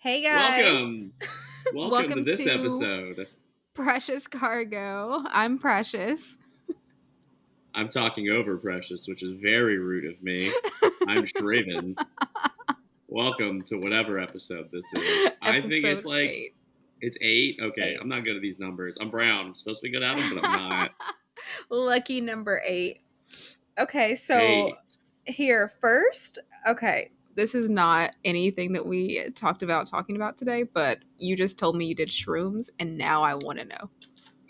Hey guys. Welcome. Welcome to Welcome this to episode. Precious Cargo. I'm Precious. I'm talking over Precious, which is very rude of me. I'm Shravan. Welcome to whatever episode this is. I think it's Episode like, 8. it's 8. Okay, 8. I'm not good at these numbers. I'm Brown. I'm supposed to be good at them, but I'm not. Lucky number 8. Okay, so 8. here first. Okay, this is not anything that we talked about talking about today, but you just told me you did shrooms, and now I want to know.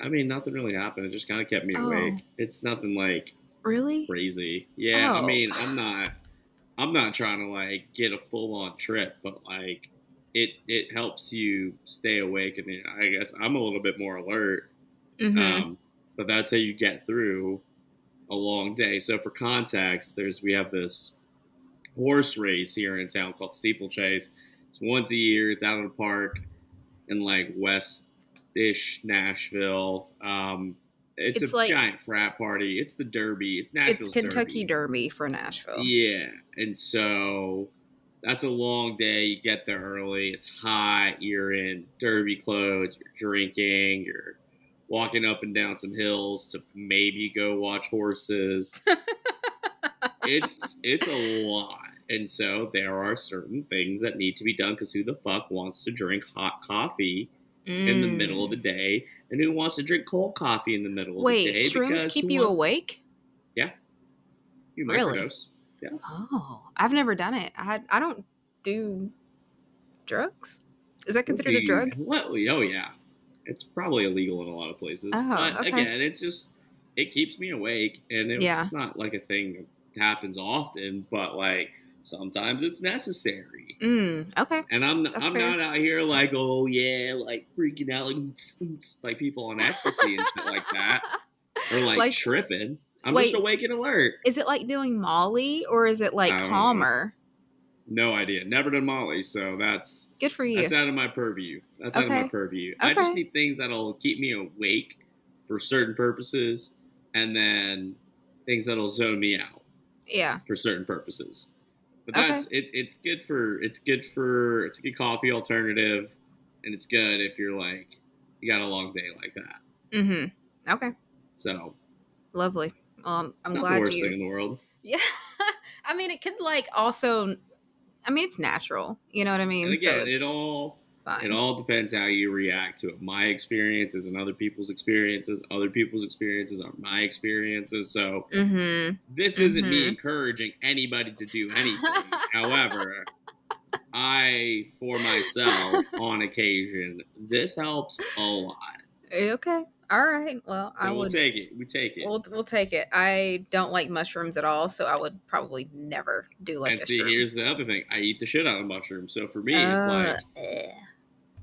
I mean, nothing really happened. It just kind of kept me Oh, awake. It's nothing like really? crazy. Yeah, I Oh. mean, I'm not trying to like get a full on trip, but like it helps you stay awake, and I guess I'm a little bit more alert. Mm-hmm. But that's how you get through a long day. So for context, we have this horse race here in town called Steeplechase. It's once a year. It's out in the park in like West-ish Nashville. It's a It's like giant frat party. It's the Derby. It's it's Nashville's Kentucky Derby. Derby for Nashville. Yeah, and so that's a long day. You get there early. It's hot. You're in derby clothes. You're drinking. You're walking up and down some hills to maybe go watch horses. It's a lot. And so there are certain things that need to be done because who the fuck wants to drink hot coffee in the middle of the day, and who wants to drink cold coffee in the middle of the Wait, day? shrooms Because keep you awake? yeah, you Really? microdose. Yeah. Oh, I've never done it. I don't do drugs. Is that Would considered a be drug? what? Oh yeah, it's probably illegal in a lot of places. Oh, But okay. again, it's just it keeps me awake, and Yeah. it's not like a thing that happens often. But like sometimes it's necessary. Okay. And I'm That's I'm fair. not out here like, oh yeah, like freaking out like people on ecstasy and shit like that, or like Like, tripping. I'm just wait, awake and alert. is it like doing Molly or is it like I don't know. calmer? No idea. Never done Molly, so Good for you. that's out of my purview. That's out of my Okay. purview. I just Okay. need things that'll keep me awake for certain purposes, and then things that'll zone me out Yeah. for certain purposes. But Okay. it's good for it's a good coffee alternative, and it's good if you're like you got a long day like that. Okay. So Lovely. it's I'm not the glad worst thing you. in the world. Yeah. I mean, it could like also. I mean, it's natural. You know what I And mean? So again, it it's fine. all depends how you react to it. My experiences and other people's experiences, other people's experiences are my experiences. So this isn't me encouraging anybody to do anything. However, for myself, on occasion, this helps a lot. Okay. All right. Well, I So we'll would. take it. We take it. We'll take it. I don't like mushrooms at all, so I would probably never do like And a see, shroom. here's the other thing. I eat the shit out of mushrooms. So for me, it's like, Eh.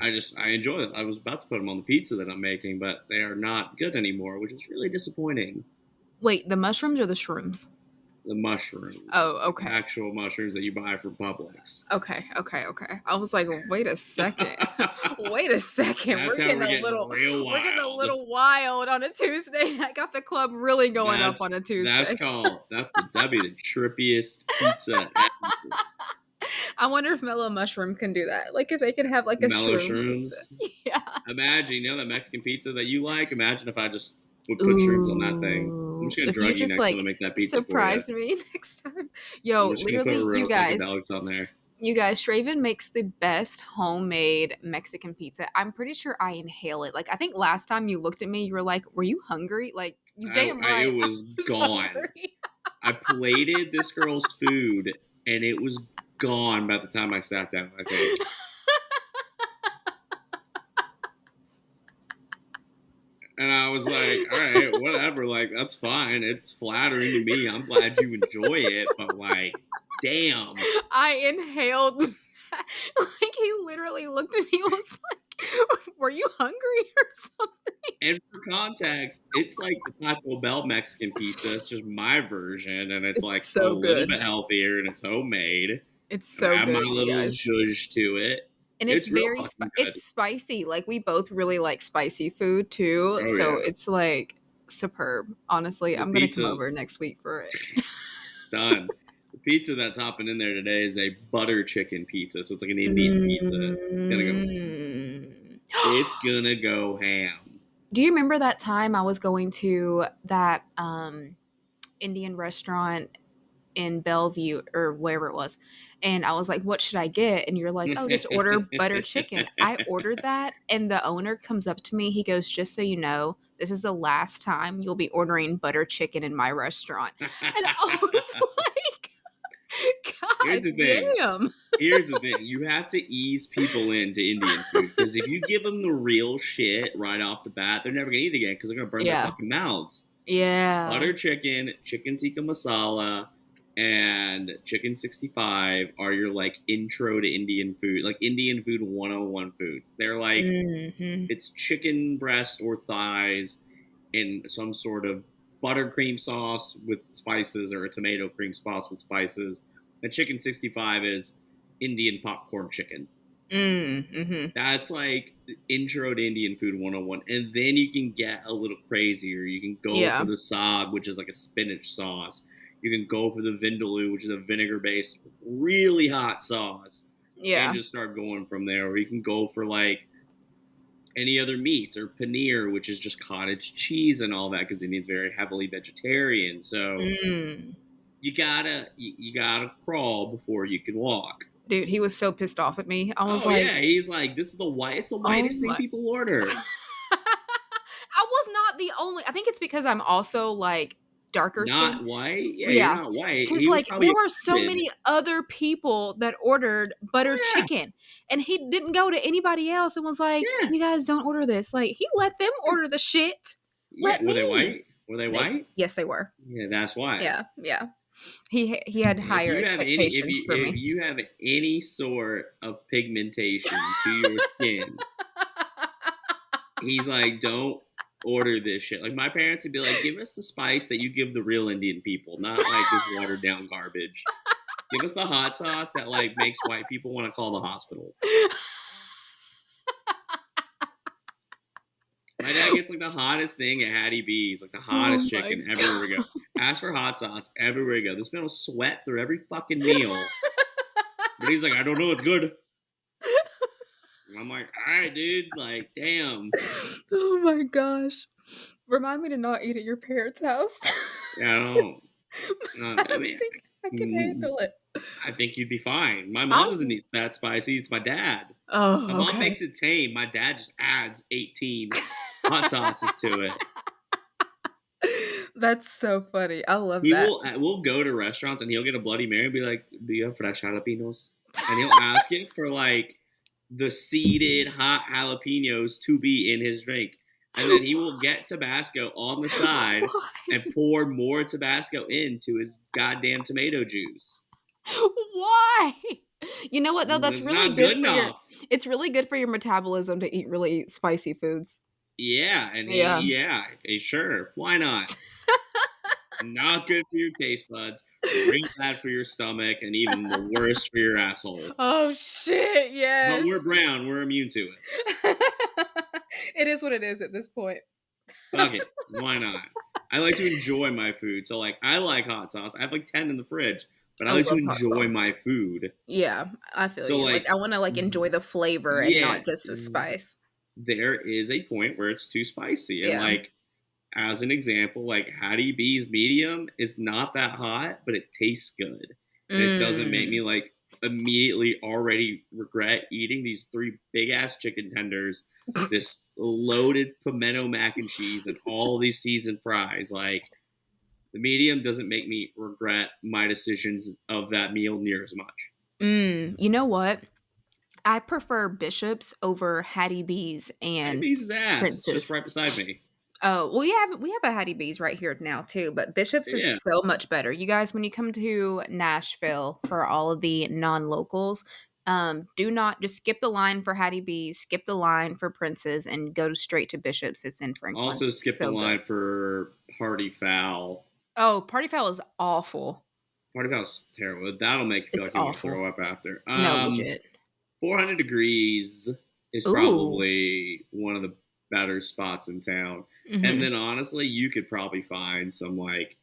I enjoy them. I was about to put them on the pizza that I'm making, but they are not good anymore, which is really disappointing. Wait, the mushrooms or the shrooms? The mushrooms. Oh, okay. Actual mushrooms that you buy from Publix. Okay. I was like, wait a second. Wait a second. That's how we're getting real We're getting a wild. little wild on a Tuesday. I got the club really going up on a Tuesday. That'd be the trippiest pizza ever. I wonder if Mellow Mushroom can do that. Like if they could have like a Mellow shroom shrooms. pizza. Yeah. Imagine, that Mexican pizza that you like? Imagine if I just would put shrooms on that thing. I'm just going to If you drug you just next like time to make that pizza surprise for you. me next time. I'm Yo, just going to put literally, real psychedelics on there. you guys, Shravan makes the best homemade Mexican pizza. I'm pretty sure I inhale it. Like I think last time you looked at me, you were like, "Were you hungry?" Like you damn right. It was gone. Hungry. I plated this girl's food, and it was gone by the time I sat down, I think. And I was like, all right, whatever. Like, that's fine. It's flattering to me. I'm glad you enjoy it. But, like, damn. I inhaled. Like, he literally looked at me and was like, "Were you hungry or something?" And for context, it's like the Taco Bell Mexican pizza. It's just my version. And it's like a so little good. bit healthier, and it's homemade. It's so I add good, my you little guys. zhuzh to it. And it's real very fucking good. it's spicy. Like we both really like spicy food too. Oh, so yeah. it's like superb. Honestly, I'm gonna come over next week for it. Done. The pizza that's hopping in there today is a butter chicken pizza. So it's like an Indian pizza. It's gonna go. Mm. It's gonna go ham. Do you remember that time I was going to that Indian restaurant in Bellevue or wherever it was, and I was like, "What should I get?" And you're like, "Oh, just order butter chicken." I ordered that, and the owner comes up to me. He goes, "Just so you know, this is the last time you'll be ordering butter chicken in my restaurant." And I was like, Here's "God the thing. damn!" Here's the thing. You have to ease people into Indian food because if you give them the real shit right off the bat, they're never gonna eat again because they're gonna burn their Yeah, fucking mouths. yeah. Butter chicken, chicken tikka masala, and chicken 65 are your like intro to Indian food, like Indian food 101 foods. They're like Hmm. it's chicken breast or thighs in some sort of buttercream sauce with spices or a tomato cream sauce with spices. And chicken 65 is Indian popcorn chicken. Mm-hmm. That's like intro to Indian food 101. And then you can get a little crazier. You can go for Yeah, the saag, which is like a spinach sauce. You can go for the vindaloo, which is a vinegar based, really hot sauce, and yeah. just start going from there. Or you can go for like any other meats or paneer, which is just cottage cheese and all that because Indian's very heavily vegetarian. So Mm. you gotta crawl before you can walk. Dude, he was so pissed off at me. I was Oh yeah, like, he's like, this is the whitest, the "Oh whitest thing my." people order. I was not the only. I think it's because I'm also like darker skin. Not white? Yeah, you're Yeah, not white. because He was like probably there were so offended. many other people that ordered butter Oh yeah, chicken, and he didn't go to anybody else and was like, yeah, "You guys don't order this." Like he let them yeah. order the shit. Yeah. Let Were they me. white? Were they white? Yes, they were. Yeah, that's why. Yeah, yeah. He had If higher you have any, if expectations you for if me. you have any sort of pigmentation to your skin, he's like, don't order this shit. Like my parents would be like, give us the spice that you give the real Indian people, not like this watered down garbage. Give us the hot sauce that like makes white people want to call the hospital. My dad gets like the hottest thing at Hattie B's, like the Oh hottest my chicken everywhere we go. god. Ask for hot sauce everywhere we go. This man will sweat through every fucking meal, but he's like, I don't know, it's good. And I'm like, all right, dude, like, damn. Oh my gosh. Remind me to not eat at your parents' house. Yeah, I don't. I I don't mean, think I can handle it. I think you'd be fine. My mom doesn't I'm eat that spicy. It's my dad. My Oh, mom okay. makes it tame. My dad just adds 18 hot sauces to it. That's so funny. I love He that. will we'll go to restaurants and he'll get a Bloody Mary and be like, "Do you have fresh jalapenos?" And he'll ask it for like the seeded hot jalapenos to be in his drink. And then he will get Tabasco on the side Why? and pour more Tabasco into his goddamn tomato juice. Why? You know what though? That's It's really not good good for your enough. it's really good for your metabolism to eat really spicy foods. Yeah, and Yeah. sure, why not? Not good for your taste buds, really bad for your stomach, and even the worst for your asshole. Oh shit, But yes. we're brown, we're immune to it. It is what it is at this point. Fuck it, why not? I like to enjoy my food, so like I like hot sauce. I have like 10 in the fridge, but I I like to love hot enjoy sauce. my food. Yeah, I feel So you. Like I like, want to like enjoy the flavor and yeah, not just the spice. there is a point where it's too spicy, and Yeah. like as an example, like Hattie B's medium is not that hot, but it tastes good. And it doesn't make me Mm. like immediately already regret eating these three big ass chicken tenders, this loaded pimento mac and cheese, and all these seasoned fries. Like the medium doesn't make me regret my decisions of that meal near as much. You know what? I prefer Bishop's over Hattie B's Hattie and B's is ass. It's just Prince's. right beside me. Oh, well, we have a Hattie B's right here now too, but Bishop's is Yeah. so much better. You guys, when you come to Nashville for all of the non-locals, do not just skip the line for Hattie B's, skip the line for Prince's, and go straight to Bishop's. It's in Franklin. Also skip the So good. line for Party Foul. Oh, Party Foul is awful. Party Foul's terrible. That'll make you feel It's like you want to awful. throw up after. No, legit. 400 Degrees is Ooh. probably one of the better spots in town. And Hmm. then honestly, you could probably find some like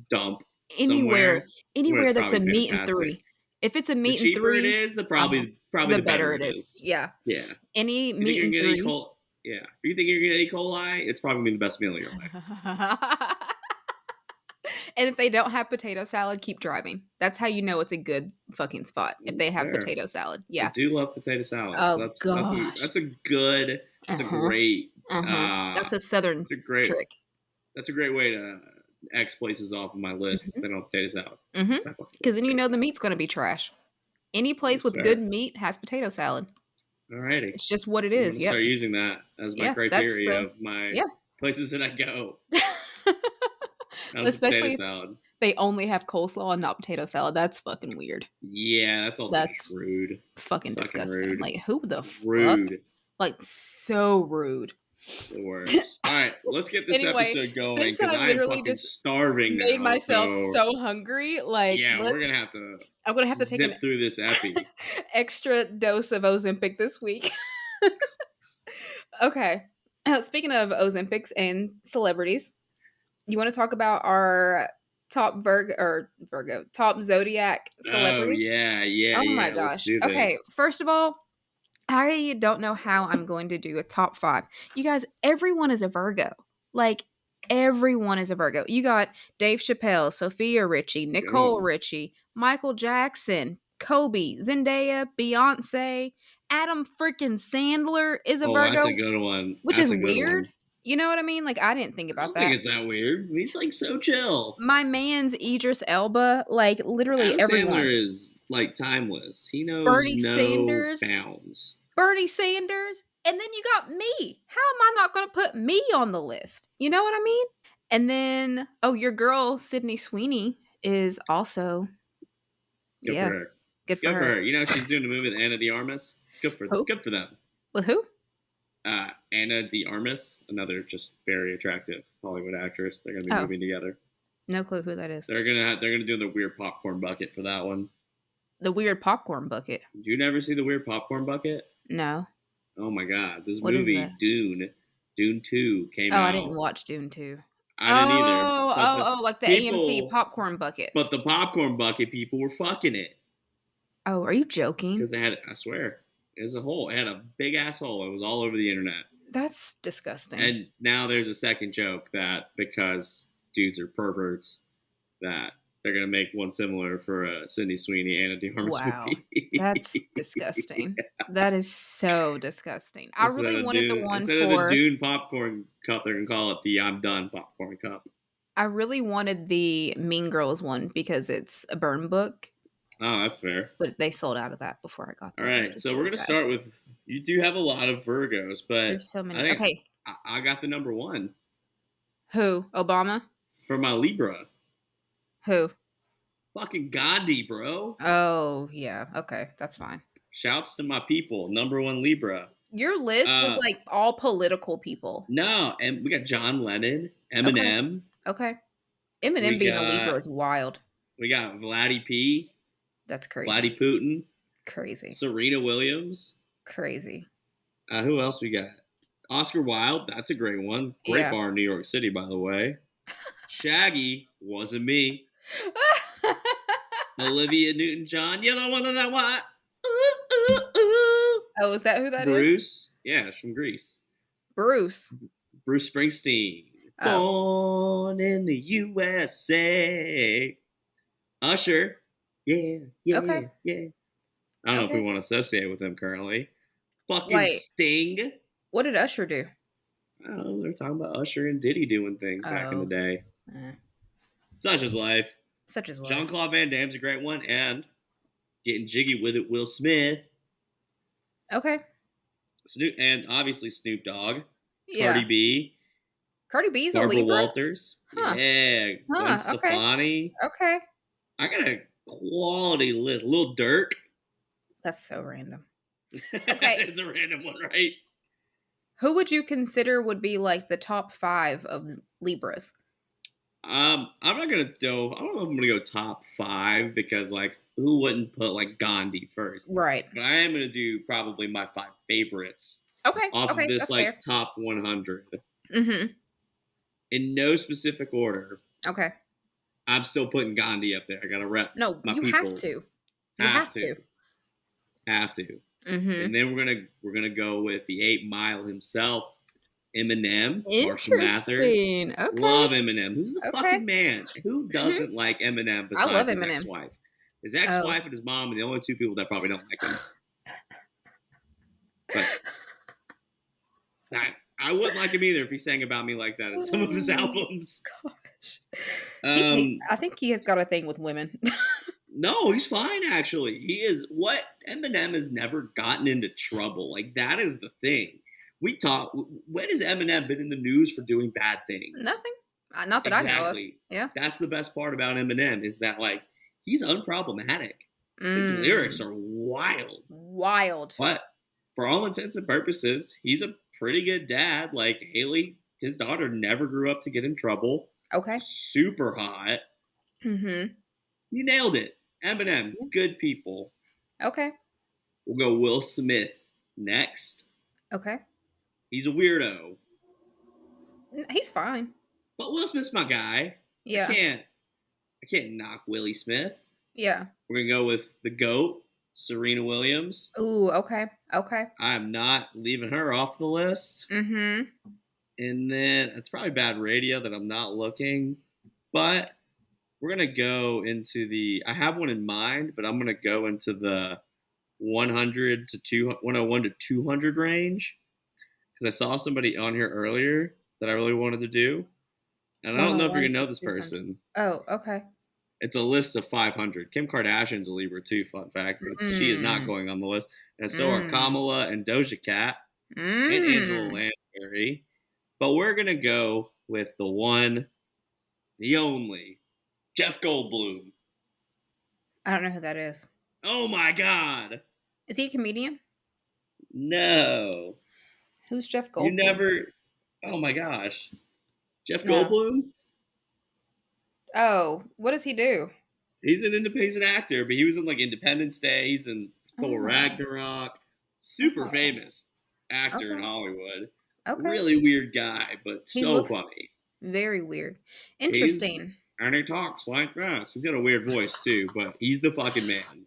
dump Anywhere, where it's anywhere that's a probably meat and fantastic. three. If it's a The meat and cheaper it three, is, uh-huh, probably the the better better it it is. is. Yeah. Yeah. Any If you think meat you're and gonna eat three. yeah. If you think you're gonna eat E. coli, it's probably gonna be the best meal of your life. And if they don't have potato salad, keep driving. That's how you know it's a good fucking spot. If they It's have fair. potato salad. I Yeah. do love potato salad, so Oh gosh. that's a Uh-huh. great Uh-huh. That's a southern it's a great trick. that's a great way to X places off of my list. Mhm. They don't have potato salad. Mhm. 'Cause I fucking love Cuz then you potato know the salad. meat's going to be trash. Any place That's with good fair. meat has potato salad. Alrighty. It's just what it I'm is. gonna Yep. start using that as my Yeah, that's criteria the of my yeah. places that I go. How's the potato Especially if salad? they only have coleslaw and not potato salad. That's fucking weird. Yeah, that's also just That's rude. It's fucking fucking disgusting. rude. Like, who the fuck? Rude. Like, so rude. The worst. All right, let's get this Anyway, episode going since because I I am literally fucking just starving made now. myself So so hungry, like, yeah, I'm gonna have to take an zip through this epi. extra dose of Ozempic this week. Okay. Speaking of Ozempics and celebrities, you want to talk about our top zodiac Oh celebrities? yeah, yeah, Oh my yeah. Let's gosh. do Okay, this. first of all, I don't know how I'm going to do a top 5. You guys, everyone is a Virgo. Like, everyone is a Virgo. You got Dave Chappelle, Sophia Richie, That's a good Nicole one. Richie, Michael Jackson, Kobe, Zendaya, Beyonce, Adam freaking Sandler is a Oh, that's a Virgo, good one. which That's is a good weird. one. You know what I mean? Like, I didn't think I about don't think that. it's that weird. He's like so chill. My man's Idris Elba, like, literally Adam everyone. Sandler is like timeless. He knows Bernie no Sanders, bounds. Bernie Sanders, and then you got me. How am I not going to put me on the list? You know what I mean? And then, oh, your girl, Sydney Sweeney, is also, Good for yeah, her. good for Good for her. her. You know she's doing a movie with Anna de Armas. Who? Good for them. With who? Anna de Armas, another just very attractive Hollywood actress. They're gonna be Oh, moving together. no clue who that is. They're gonna do the weird popcorn bucket for that one. The weird popcorn bucket. Did you never see the weird popcorn bucket? No. Oh my god, this What is movie that? Dune 2 came Oh, I didn't out. watch Dune 2. I didn't either, Oh, but oh, the oh, like the AMC people, popcorn buckets. but the popcorn bucket people were fucking it Oh, are you joking? because they had. I swear, it was a hole. It had a big ass hole. It was all over the internet. That's disgusting. And now there's a second joke that because dudes are perverts, that they're gonna make one similar for a Sydney Sweeney Anna de Armas Wow. movie. That's disgusting. That is so disgusting. I really wanted the one Instead of the for Dune popcorn cup, they're gonna call it the I'm done popcorn cup. I really wanted the Mean Girls one because it's a burn book, Oh, that's fair. but they sold out of that before I got All that, which right, is so we're really gonna sad. start with. You do have a lot of Virgos, but There's so I many. think Okay. I got the number one Who? Obama? for my Libra. Who? Fucking Gandhi, bro. Oh, yeah. Okay, that's fine. Shouts to my people. Number one Libra. Your list was like all political people. No, and we got John Lennon, Okay. Eminem. Okay. Eminem being a Libra is wild. We got Vladdy P. That's crazy. Vladdy Putin. Crazy. Serena Williams. Crazy. Who else we got? Oscar Wilde. That's a great one. Great Yeah. bar in New York City, by the way. Shaggy. Wasn't me. Olivia Newton-John. You're the one that I want. Ooh, ooh, ooh. Oh, is that who that is? Bruce. Yeah, it's from Greece. Bruce. Bruce Springsteen. Oh. Born in the USA. Usher. Yeah, yeah, Okay. yeah. I don't know if we Okay. want to associate with him currently. Fucking Wait. Sting. What did Usher do? I don't know. They're talking about Usher and Diddy doing things back in the Oh. day. Eh. Such is life. Such as life. Jean-Claude Van Damme's a great one. And getting jiggy with it, Will Smith. Okay. Snoop, and obviously Snoop Dogg. Yeah. Cardi B. Cardi B's a Barbara Libra? Walters. Huh. Yeah. Gwen Okay. Stefani. Okay. I got a quality list. Lil Durk. That's so random. Okay. It's a random one, right? Who would you consider would be like the top 5 of Libras? I'm not gonna go. I don't know if I'm gonna go top 5 because like who wouldn't put like Gandhi first? Right. But I am gonna do probably my 5 favorites Okay. off Okay. of this That's like fair. top 100 Mm-hmm. in no specific order. Okay. I'm still putting Gandhi up there. I gotta rep No, my you have peoples. to. You Have have to. to. Have to. And Mm-hmm. then we're gonna go with the 8 Mile himself, Eminem, Marshall Mathers. Interesting. Okay. Love Eminem. Who's the Okay. fucking man? Who Mm-hmm. doesn't like Eminem I love besides his Eminem. ex-wife? His Oh. ex-wife and his mom are the only two people that probably don't like him. But I wouldn't like him either if he sang about me like that in some of his Oh albums. gosh. Um, I think he has got a thing with women. no, he's fine actually. He is what Eminem has never gotten into trouble. Like that is the thing. We talk. When has Eminem been in the news for doing bad things? Nothing. Not that I know of. Exactly. Yeah. That's the best part about Eminem is that like he's unproblematic. His lyrics Mm. are wild, Wild. but for all intents and purposes, he's a pretty good dad. Like Haley, his daughter, never grew up to get in trouble. Okay. Super hot. Mm-hmm. You nailed it. Eminem, good people. Okay. We'll go Will Smith next. Okay. He's a weirdo, He's fine. but Will Smith's my guy. I Yeah. can't, I can't knock Willie Smith. Yeah. We're gonna go with the GOAT, Serena Williams. Ooh, okay. Okay. I'm not leaving her off the list. Mm-hmm. And then it's probably bad radio that I'm not looking, but we're gonna go into the. I have one in mind, but I'm gonna go into the 100 to 101 to 200 range because I saw somebody on here earlier that I really wanted to do, and I don't know if you're 101 gonna know to this 200. person. Oh, okay. It's a list of 500. Kim Kardashian's a Libra too, fun fact, but she is not Mm. going on the list. And so are Mm. Kamala and Doja Cat and Angela Mm. Lansbury. But we're gonna go with the one, the only, Jeff Goldblum. I don't know who that is. Oh my God! Is he a comedian? No, Who's Jeff you Goldblum? never. Oh my gosh, Jeff No. Goldblum. Oh, what does he do? He's an independent actor, but he was in like Independence Day. He's in Thor Oh. Ragnarok. Super Oh. famous actor in Okay. Hollywood. Okay. Really weird guy, but He so looks funny. very weird. He's Interesting. and he talks like this. He's got a weird voice too, but he's the fucking man.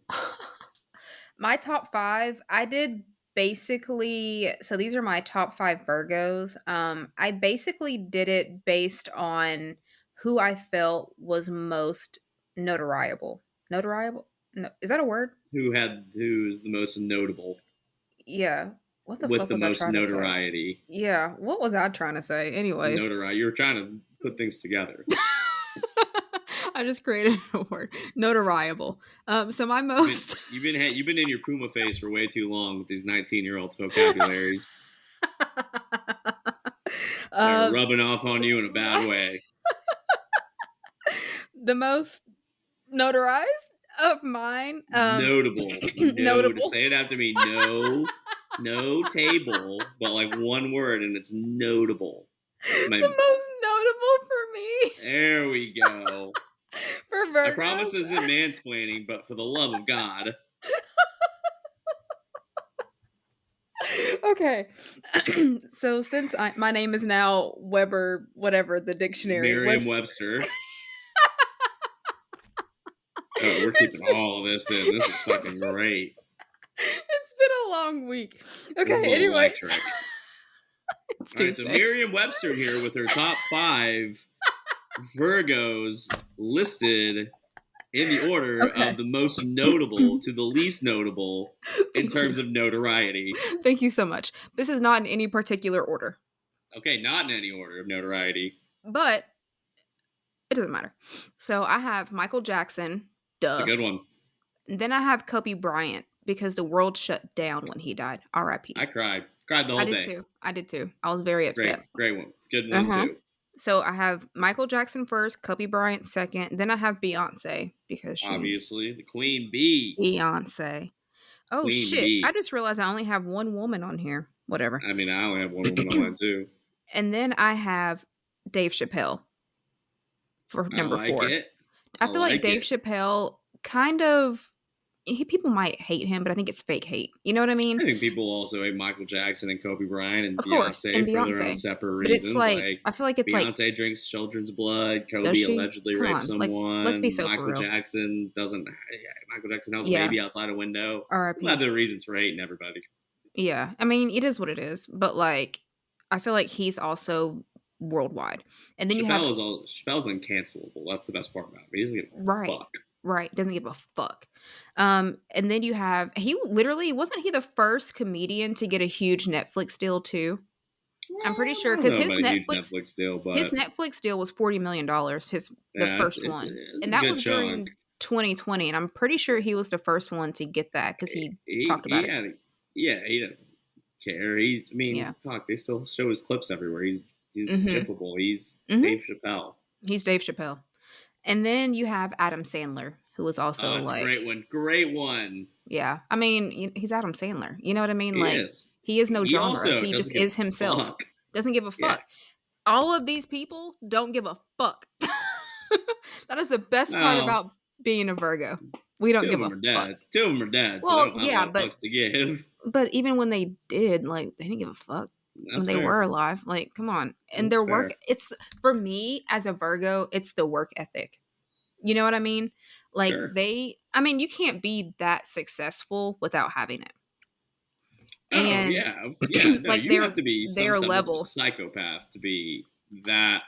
My top 5, I did basically so these are my top 5 Virgos. I basically did it based on who I felt was most notariable. Notariable? No, is that a word? Who's the most notable Yeah. What the with fuck the was I most trying to say? notoriety. Yeah, what was I trying to say? Anyways. Notoriety. You were trying to put things together. I just created a word. Notariable. So my most You've been in your Puma face for way too long with these 19-year-olds vocabularies. They're um, rubbing off on you in a bad way. the most notarized of mine. Notable. No, to Notable. say it after me. No, no table, but like one word, and it's notable. The My, most notable for me there we go. for I promise this isn't Virgos. mansplaining, but for the love of God. Okay. So since my name is now Weber, whatever the dictionary, Webster. Merriam-Webster. Oh, we're It's keeping been, all of this in. This is it's fucking been, great. it's been a long week. This is Okay, anyways. electric. It's All right, so Tuesday. Merriam-Webster here with her top 5 Virgos listed in the order Okay. of the most notable to the least notable in Thank terms you. of notoriety. Thank you so much. This is not in any particular order, Okay, not in any order of notoriety. but it doesn't matter. So I have Michael Jackson, It's a duh. good one. And then I have Kobe Bryant because the world shut down when he died. R.I.P. I cried. Cried the I whole did day. too. I did too. I was very upset. Great one. It's a good Uh one huh. too. So I have Michael Jackson first, Kobe Bryant second, then I have Beyonce because she's Obviously, the Queen Bee. Beyonce. Oh Queen shit! I Bee. just realized I only have one woman on here. Whatever. I mean, I only have one woman on mine too. And then I have Dave Chappelle for I number like 4. it. I I feel like like Dave it. Chappelle kind of people might hate him, but I think it's fake hate. You know what I mean? I think people also hate Michael Jackson and Kobe Bryant and Of course, and Beyonce for their own Beyonce. separate But it's reasons. like Like I feel like it's like, Beyonce drinks children's blood. does Kobe she? allegedly Come raped on, like let's be someone. so for Michael real. Jackson doesn't. Yeah, Michael Jackson held a Yeah. baby outside a window. People have R.I.P. their reasons for hating everybody. Yeah, I mean, it is what it is, but, like, I feel like he's also worldwide, and then you have Chappelle's uncancelable. That's the best part about him. He doesn't give a right, fuck. right, doesn't give a fuck, and then you have he literally wasn't he the first comedian to get a huge Netflix deal too? I'm pretty Well, sure I don't because know about a huge Netflix deal, his but Netflix deal was $40 million, the yeah, first one, it's and a that good was chunk. during 2020, and I'm pretty sure he was the first one to get that because he talked about He it. had, yeah, he doesn't care. I mean, Yeah. fuck, they still show his clips everywhere. He's Mhm. jiffable. He's Mhm. Dave Chappelle. He's Dave Chappelle. And then you have Adam Sandler, who was Oh, also that's a like, great one. Great one. yeah. I mean, he's Adam Sandler. You know what I mean? He Like, is. he is no He genre. also He doesn't just give is a himself. fuck. Doesn't give a Yeah. fuck. All of these people don't give a fuck. That is the best part Well, about being a Virgo. We don't two of give them a are fuck. dead. Two of them are dead, so they Well, don't have a yeah, lot of fucks to give. but even when they did, like, they didn't give a fuck when That's they fair. were alive. Like, come on. And That's their work, fair. it's for me as a Virgo, it's the work ethic. You know what I mean? Like Sure. I mean, you can't be that successful without having it. Oh And yeah, yeah. No, like you have to be some their semblance of a level. psychopath to be that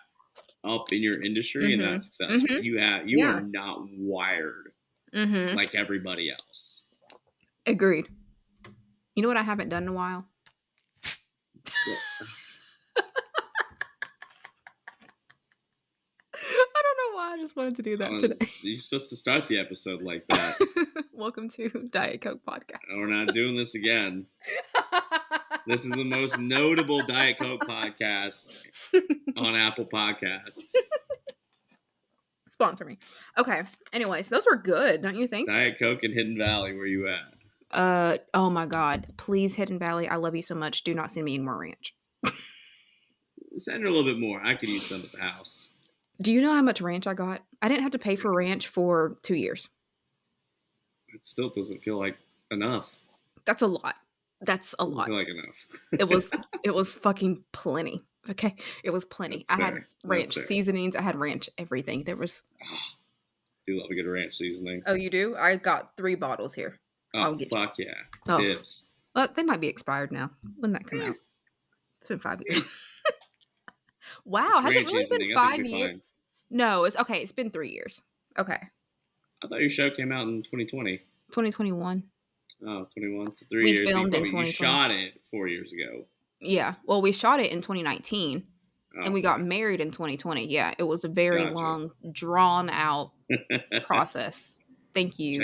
up in your industry and that Mhm. successful. Mhm. You are Yeah. not wired Mhm. like everybody else. Agreed. You know what I haven't done in a while? Well, I don't know why. I just wanted to do that today. you're supposed to start the episode like that. Welcome to Diet Coke We're Podcast. not doing this again. This is the most notable Diet Coke podcast on Apple Podcasts. Sponsor me. Okay. Anyways, those were good, don't you think? Diet Coke and Hidden Valley, where you at? Oh my God. Please, Hidden Valley, I love you so much. Do not send me any more ranch. Send her a little bit more. I could use some at the house. Do you know how much ranch I got? I didn't have to pay for ranch for 2 years. It still doesn't feel like enough. That's a lot. That's a Doesn't lot. feel like enough. It was fucking plenty. Okay, it was plenty. That's I fair. had ranch That's fair. seasonings. I had ranch everything. There was. Oh, do love a good ranch seasoning. Oh, you do? I got 3 bottles here. Oh fuck yeah, Oh. dibs. Well, they might be expired now. When that come out? It's been 5 years. Wow, It's has it ranch really seasoning. been I think 5 it'll be years? fine. No, it's okay. It's been 3 years. Okay, I thought your show came out in 2020. 2021. Oh, 21. So 3 We years. filmed in You 2020. shot it 4 years ago. Yeah. Well, we shot it in 2019. And we got married in 2020. Yeah, it was a very long, drawn out process. Thank you.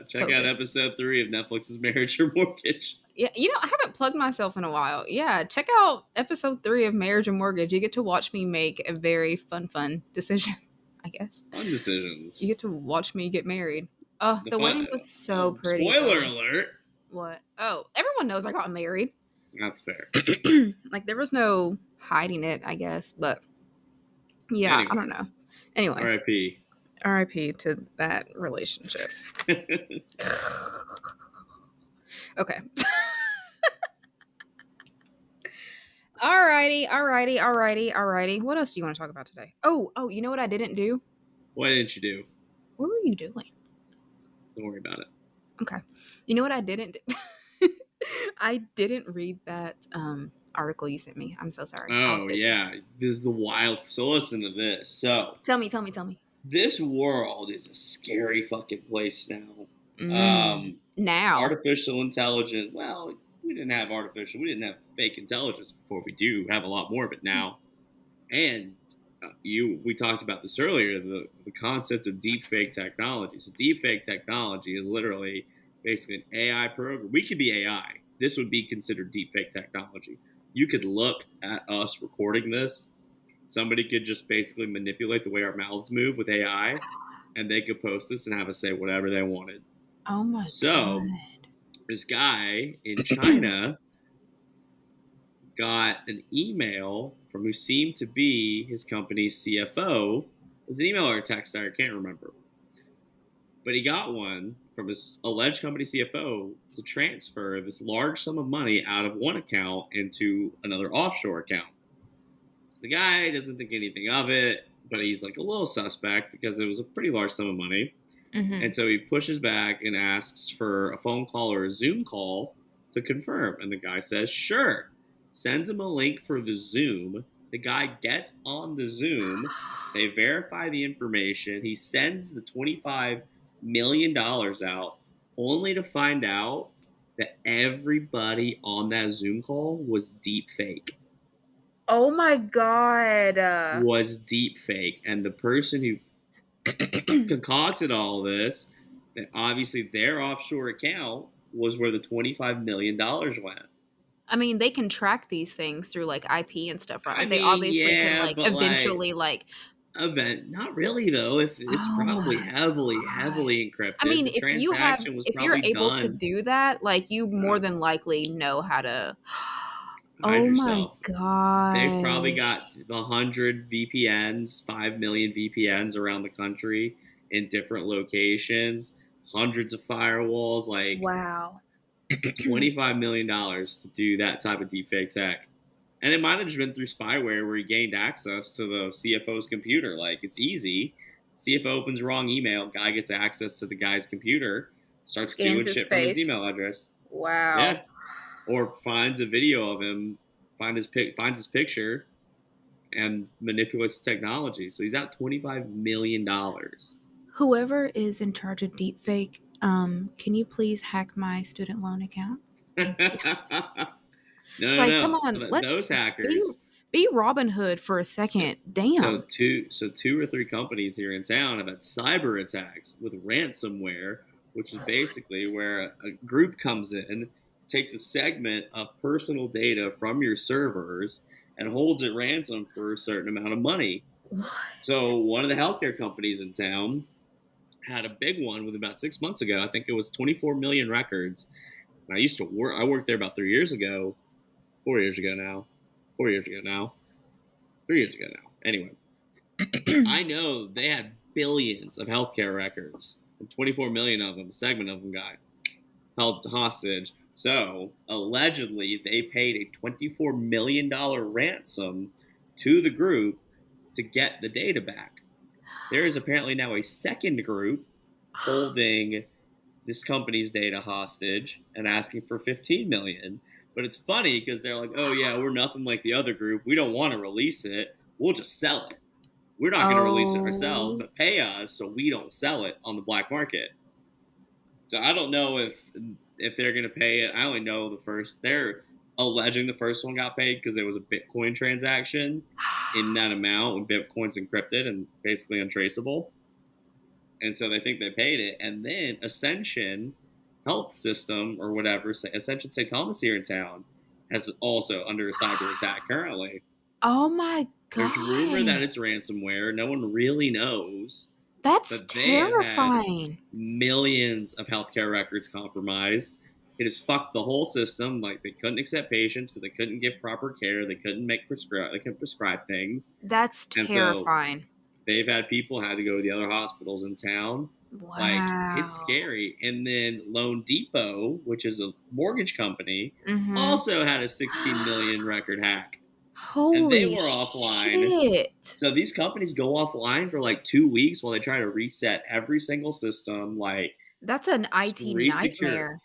Check out episode 3 of Netflix's Marriage or Mortgage. Yeah, I haven't plugged myself in a while. Yeah, check out episode 3 of Marriage and Mortgage. You get to watch me make a very fun decision, I guess. Fun decisions. You get to watch me get married. Oh, the wedding was so pretty. Spoiler alert. What? Oh, everyone knows I got married. That's fair. Like, there was no hiding it, I guess. But, yeah, anyway. I don't know. Anyways. R.I.P. R.I.P. to that relationship. Okay. Alrighty. What else do you want to talk about today? Oh, you know what I didn't do? What didn't you do? What were you doing? Don't worry about it. Okay. You know what I didn't do? I didn't read that article you sent me. I'm so sorry. Oh, yeah. This is the wild. So listen to this. So. Tell me. This world is a scary fucking place now. Now. Artificial intelligence. Well, we didn't have fake intelligence before. We do have a lot more of it now. And we talked about this earlier, the concept of deepfake technology. So deepfake technology is literally basically an AI program. We could be AI. This would be considered deepfake technology. You could look at us recording this. Somebody could just basically manipulate the way our mouths move with AI, and they could post this and have us say whatever they wanted. Oh my God. So this guy in China got an email from who seemed to be his company's CFO. It was an email or a text, I can't remember. But he got one from his alleged company CFO to transfer this large sum of money out of one account into another offshore account. So the guy doesn't think anything of it, but he's like a little suspect because it was a pretty large sum of money. Mm-hmm. And so he pushes back and asks for a phone call or a Zoom call to confirm. And the guy says, sure. Sends him a link for the Zoom. The guy gets on the Zoom. They verify the information. He sends the $25 million out, only to find out that everybody on that Zoom call was deep fake. Oh my God. Was deep fake. And the person who concocted all this, that obviously their offshore account was where the $25 million went. I mean, they can track these things through like IP and stuff, I right? They mean, obviously can yeah, like but like eventually like event, not really though. If it's oh probably my God. heavily I encrypted, mean, the transaction was if you're probably able to done. do that, like you more Uh, than likely know how to Hide oh my yourself. They've probably got gosh. 100 VPNs, 5 million VPNs around the country in different locations, hundreds of firewalls, like Wow. $25 million to do that type of deepfake tech. And it might have just been through spyware where he gained access to the CFO's computer. Like, it's easy. CFO opens wrong email, guy gets access to the guy's computer, starts Scans doing his shit from his face. email address. Wow. Yeah. Or finds a video of him, finds his picture, and manipulates technology. So he's out $25 million. Whoever is in charge of deepfake, can you please hack my student loan account? no, Thank you. Like, come no. on, So let's those be hackers. be Robin Hood for a So, second. so Damn. two or three companies here in town have had cyber attacks with ransomware, which is basically where a group comes in, takes a segment of personal data from your servers, and holds it ransom for a certain amount of money. What? So one of the healthcare companies in town had a big one with about 6 months ago. I think it was 24 million records. And I used to work. I worked there about 3 years ago, 4 years ago now, 4 years ago now, 3 years ago now. Anyway, I know they had billions of healthcare records, and 24 million of them, a segment of them, got held hostage. So allegedly, they paid a $24 million ransom to the group to get the data back. There is apparently now a second group holding this company's data hostage and asking for 15 million. But it's funny because they're like, oh yeah, we're nothing like the other group. We don't want to release it. We'll just sell it. We're not going to release it ourselves, Oh, but pay us so we don't sell it on the black market. So I don't know if they're going to pay it. I only know the first. They're alleging the first one got paid because there was a Bitcoin transaction in that amount when Bitcoin's encrypted and basically untraceable. And so they think they paid it. And then Ascension Health System or whatever, Ascension St. Thomas here in town, has also under a cyber attack currently. oh my There's rumor that God. it's ransomware. No one really knows, That's but they have had terrifying. millions of healthcare records compromised. It has fucked the whole system. Like they couldn't accept patients because they couldn't give proper care. They couldn't they couldn't prescribe things, That's and so terrifying. they've had people had to go to the other hospitals in town. Like it's Wow. scary. And then Loan Depot, which is a mortgage company, Mm-hmm. also had a 16 million record hack, and they Holy were offline. shit. So these companies go offline for like 2 weeks while they try to reset every single system, like That's an IT resecure it. nightmare.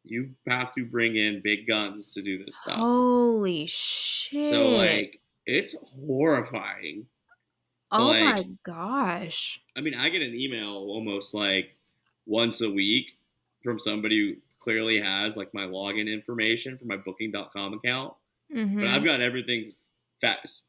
You have to bring in big guns to do this stuff. Holy So shit. like it's horrifying. But Oh my like gosh. I mean, I get an email almost like once a week from somebody who clearly has like my login information for my booking.com account. But I've Mm-hmm. got everything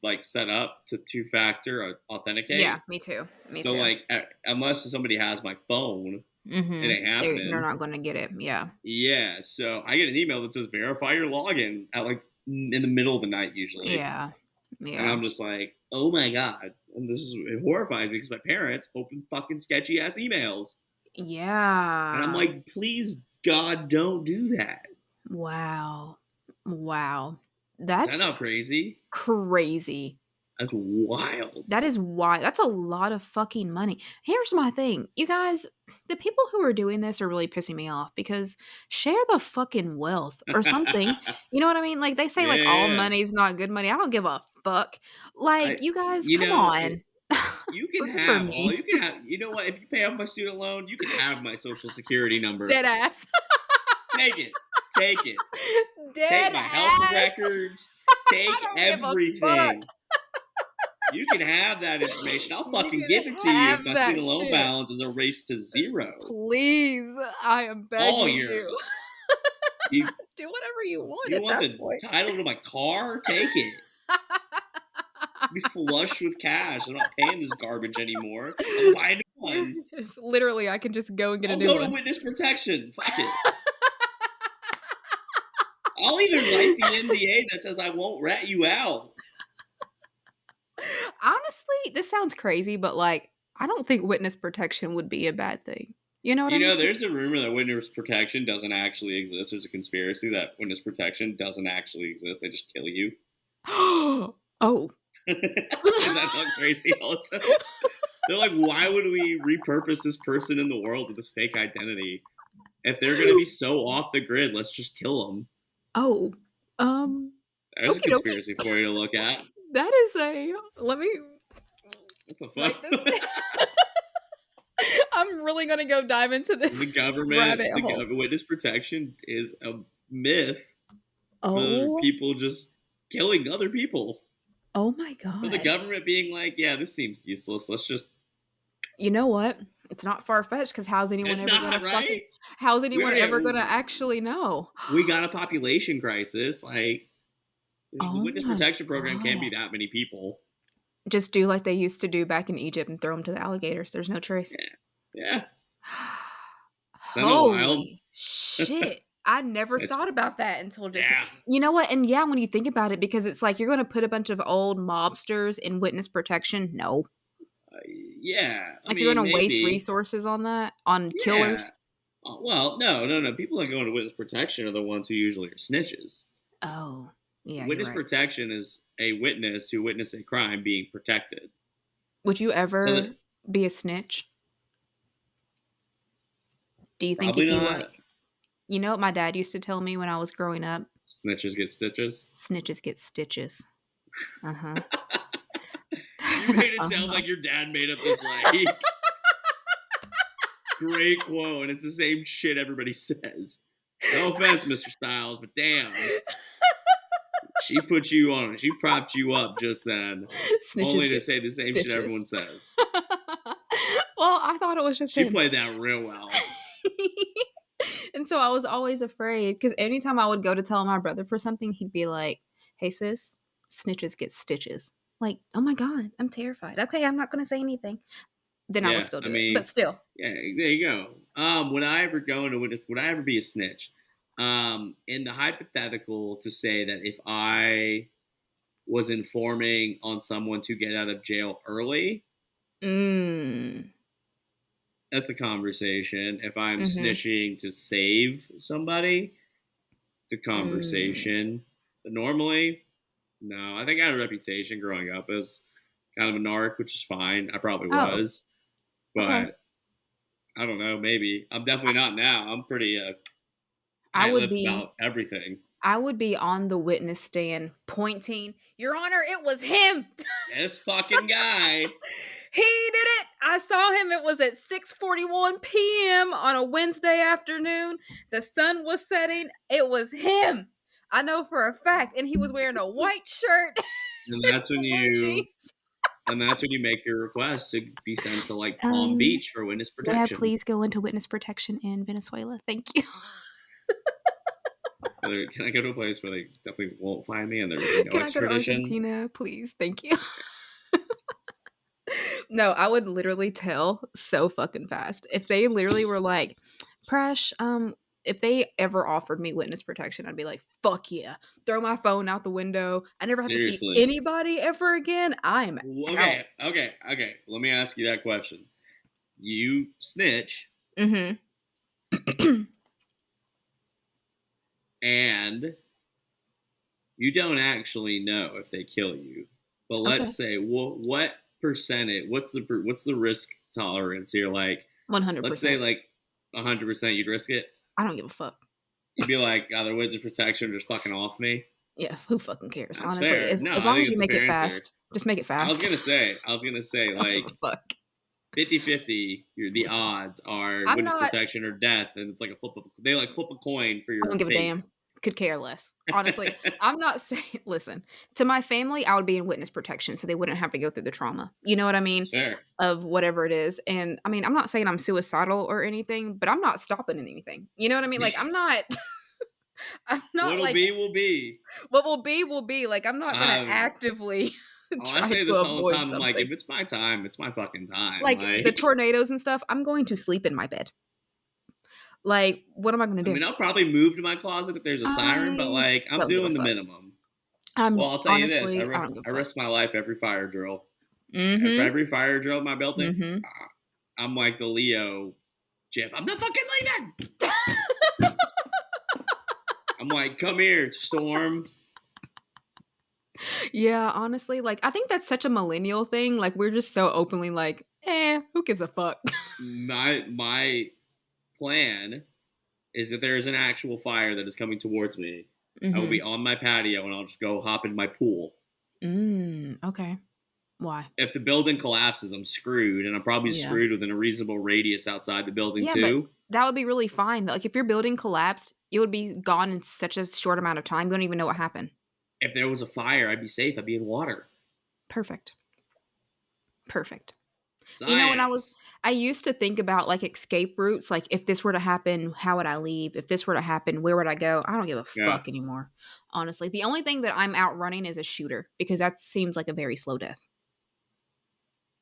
like set up to two-factor Yeah, authenticate. me too. Me So too. like unless somebody has my phone, it Mm-hmm. ain't They're happening. not gonna get it. Yeah. Yeah, so I get an email that says verify your login at like in the middle of the night usually. Yeah. And Yeah. I'm just like, oh my God. And this is, it horrifies me because my parents open fucking sketchy ass emails. And I'm Yeah. like, please, God, don't do that. Wow. Wow. Is that That's not crazy? crazy. That's wild. That is why that's a lot of fucking money. Here's my thing. You guys, the people who are doing this are really pissing me off because share the fucking wealth or something. You know what I mean? Like they say like all Yeah. money's not good money. I don't give a fuck. Like you guys, You come know, on. you can Remember have all. me. You can have. You know what? If you pay off my student loan, you can have my social security number. Dead ass. Take it. Take it. Take Dead my health ass. records. I Take don't give a fuck. everything. You can have that information. I'll You fucking can give it to you if have my that student loan shit. balance is erased to zero. Please. I am All begging you. yours. You Do whatever you want you at want that the point. title to my car? Take it. Be flush with cash. I'm not paying this garbage anymore. I'll buy a new one. Literally, I can just go and get a I'll new go one. to witness protection. Fuck it. I'll even write the NDA that says I won't rat you out. Honestly, this sounds crazy, but like, I don't think witness protection would be a bad thing. You know what I You know, mean? there's a rumor that witness protection doesn't actually exist. There's a conspiracy that witness protection doesn't actually exist. They just kill you. Oh. Is that not crazy also? They're like, why would we repurpose this person in the world with this fake identity? If they're going to be so off the grid, let's just kill them. Oh. There's a Okie dokie. conspiracy for you to look at. That is let me What the write fuck? this down. I'm really gonna go dive into this The government, rabbit hole. witness protection is a myth for Oh. people just killing other people. Oh my For the god. government being like, yeah, this seems useless. Let's just. You know what? It's not far fetched because how's anyone It's ever gonna not right. how's anyone ever gonna We actually know? got a population crisis. Like, the Oh witness my protection program can't be god. that many people. Just do like they used to do back in Egypt and throw them to the alligators. There's no trace. Yeah. Is that not wild? Holy shit. I never It's, thought about that until just now. yeah. You know what? And yeah, when you think about it, because it's like you're going to put a bunch of old mobsters in witness protection. No. Yeah. I Like you're mean, going to waste maybe. resources on that, on Yeah. killers. Well, no. People that go into witness protection are the ones who usually are snitches. Oh, yeah, you're Witness right. protection is a witness who witnessed a crime being protected. Would you So ever that be a snitch? Do you think probably if you not. like, you know what my dad used to tell me when I was growing up? Snitches get stitches. Snitches get stitches. Uh huh. You made it sound like your dad made up this like great quote, and it's the same shit everybody says. No offense, Mr. Styles, but damn. She put you on. She propped you up just then, Snitches only to get say the same stitches. shit everyone says. Well, I thought it was just She him. played that real well. And so I was always afraid because anytime I would go to tell my brother for something, he'd be like, "Hey sis, snitches get stitches." Like, oh my god, I'm terrified. Okay, I'm not going to say anything. Then I would Yeah, still I do it, but mean, still. yeah, there you go. Would I ever go into would I ever be a snitch? In the hypothetical to say that if I was informing on someone to get out of jail early, Mm. that's a conversation. If I'm Mm-hmm. snitching to save somebody, it's a conversation. But normally, no. I think I had a reputation growing up as kind of a narc, which is fine. I probably Oh, was. But okay. I don't know, maybe. I'm definitely not now. I'm pretty I would tight-lipped be about everything. on the witness stand pointing, Your Honor, it was him. This fucking guy. He did it. I saw him. It was at 6:41 p.m. on a Wednesday afternoon. The sun was setting. It was him. I know for a fact. And he was wearing a white shirt And and that's when blue jeans. you make your request to be sent to like Palm Beach for witness May I protection. please go into witness protection in Venezuela? Thank you. Can I go to a place where they definitely won't find me and there's no Can I go to extradition? Argentina, please? Thank you. No, I would literally tell so fucking fast. If they literally were like, Presh, if they ever offered me witness protection, I'd be like, fuck yeah. Throw my phone out the window. I never have to see Seriously. anybody ever again. I'm out. Okay. Let me ask you that question. You snitch Mm-hmm. and you don't actually know if they kill you. But Okay. let's say what percentage? What's the risk tolerance here? Like, let's say 100%. like 100%, you'd risk it. I don't give a fuck. You'd be like, either witness protection or just fucking off me. Yeah, who fucking cares? That's Honestly, fair. as No, as I long think as you it's a make it fair answer. fast, just make it I was fast. gonna say, I was gonna say, I don't give like a fuck. 50-50, the Listen, odds are I'm witness not. protection or death, and it's like they like flip a coin for I your don't give a fate. damn. Could care less. Honestly, I'm not saying. Listen, to my family, I would be in witness protection, so they wouldn't have to go through the trauma. You know what I That's mean? fair. Of whatever it is. And I mean, I'm not saying I'm suicidal or anything, but I'm not stopping at anything. You know what I mean? Like, I'm not. I'm not What'll like be will be. what will be will be. Like, I'm not gonna Um, actively I try say to this all the avoid time. I'm like, something. if it's my time, it's my fucking time. Like the Like, tornadoes and stuff, I'm going to sleep in my bed. Like, what am I gonna I do? mean, I'll probably move to my closet if there's a siren, but I like, I'm don't give a doing the fuck. minimum. I'm Well, I'll tell you this: honestly, I don't give I a fuck. risk my life every fire drill. And for Mhm. every fire drill in my building, Mhm. I'm like the Leo Jeff. I'm not fucking leaving. I'm like, come here, storm. Yeah, honestly, like I think that's such a millennial thing. Like we're just so openly like, who gives a fuck? My plan is that there is an actual fire that is coming towards me. I will be Mhm. on my patio and I'll just go hop in my pool. Okay. Why? If the building collapses, I'm screwed, and I'm probably Yeah. screwed within a reasonable radius outside the building Yeah, but too. that would be really fine. Like if your building collapsed, it would be gone in such a short amount of time. You don't even know what happened. If there was a fire, I'd be safe. I'd be in water. Perfect. Perfect. You know, Science. I used to think about like escape routes, like if this were to happen, how would I leave? If this were to happen, where would I go? I don't give a Yeah. fuck anymore. Honestly, the only thing that I'm outrunning is a shooter because that seems like a very slow death.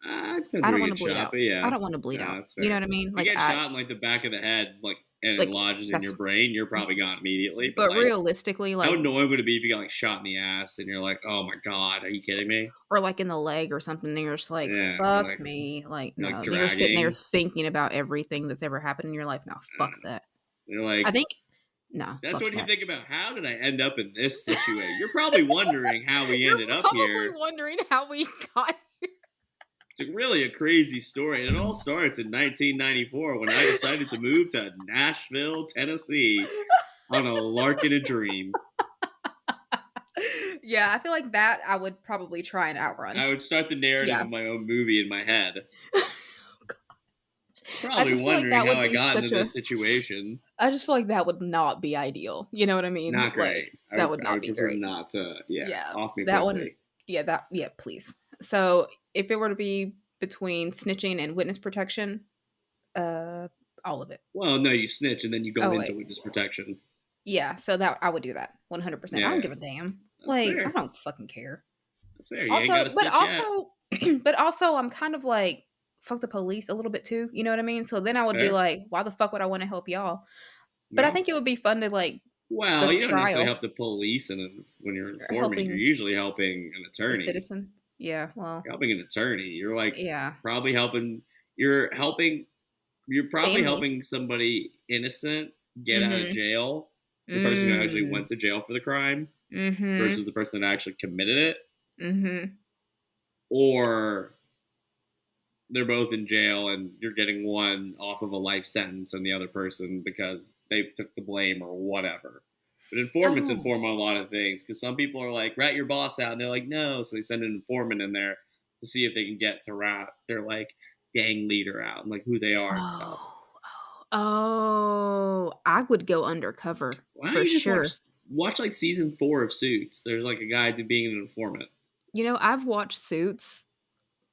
It depends I where don't you want to get bleed shot, out. but I yeah. don't want to bleed Yeah, out. that's You know fair. what I mean? If you Like get I shot in like the back of the head, like and it like lodges in your that's brain, you're probably gone immediately. But but like, realistically, how like annoying would it be if you got like shot in the ass and you're like, oh my god, are you kidding me? or like in the leg or something, and you're just like, Yeah, fuck me. Like, you're like no. You're sitting there dragging. thinking about everything that's ever happened in your life. No, fuck that. You're I like, think no, that's fuck what you that. think about. How did I end up in this situation? You're probably wondering how we You're ended up probably here. wondering how we got. It's really a crazy story. And it all starts in 1994 when I decided to move to Nashville, Tennessee on a lark and a dream. Yeah, I feel like that I would probably try and outrun. I would start the narrative Yeah. of my own movie in my head. I Probably just feel like wondering that how would I be got into such a this situation. I just feel like that would not be ideal. You know what I mean? Not Like great. that would I not would be prefer great. not to, yeah, Yeah. off me That one quickly. yeah, please. So, if it were to be between snitching and witness protection, uh all of it. Well, no, you snitch and then you go Oh into wait. witness protection. Yeah, so that I would do that 100%. I don't Yeah, give a damn. that's Like, I fair. don't fucking care. That's fair. You ain't got Also, to but snitch yet. also, but also, I'm kind of like fuck the police a little bit too. You know what I mean? So then I would be Fair. like, why the fuck would I want to help y'all? But I Yeah. think it would be fun to like go Well, to you don't necessarily trial help the police, and when you're or informing, you're helping usually helping an the attorney. citizen. Yeah, well, You're helping an attorney. You're like yeah, probably helping. You're helping. You're probably families. helping somebody innocent get out of Mhm. jail. The person who actually Mm. went to jail for the crime Mhm. versus the person that actually committed it, Mhm. or they're both in jail and you're getting one off of a life sentence and the other person because they took the blame or whatever. But informants Oh. inform on a lot of things because some people are like, rat your boss out. And they're like, no. So they send an informant in there to see if they can get to rat their like gang leader out and like who they are and stuff. Oh. Oh, I would go undercover Why don't for you just sure. watch like season 4 of Suits? There's like a guy being an informant. You know, I've watched Suits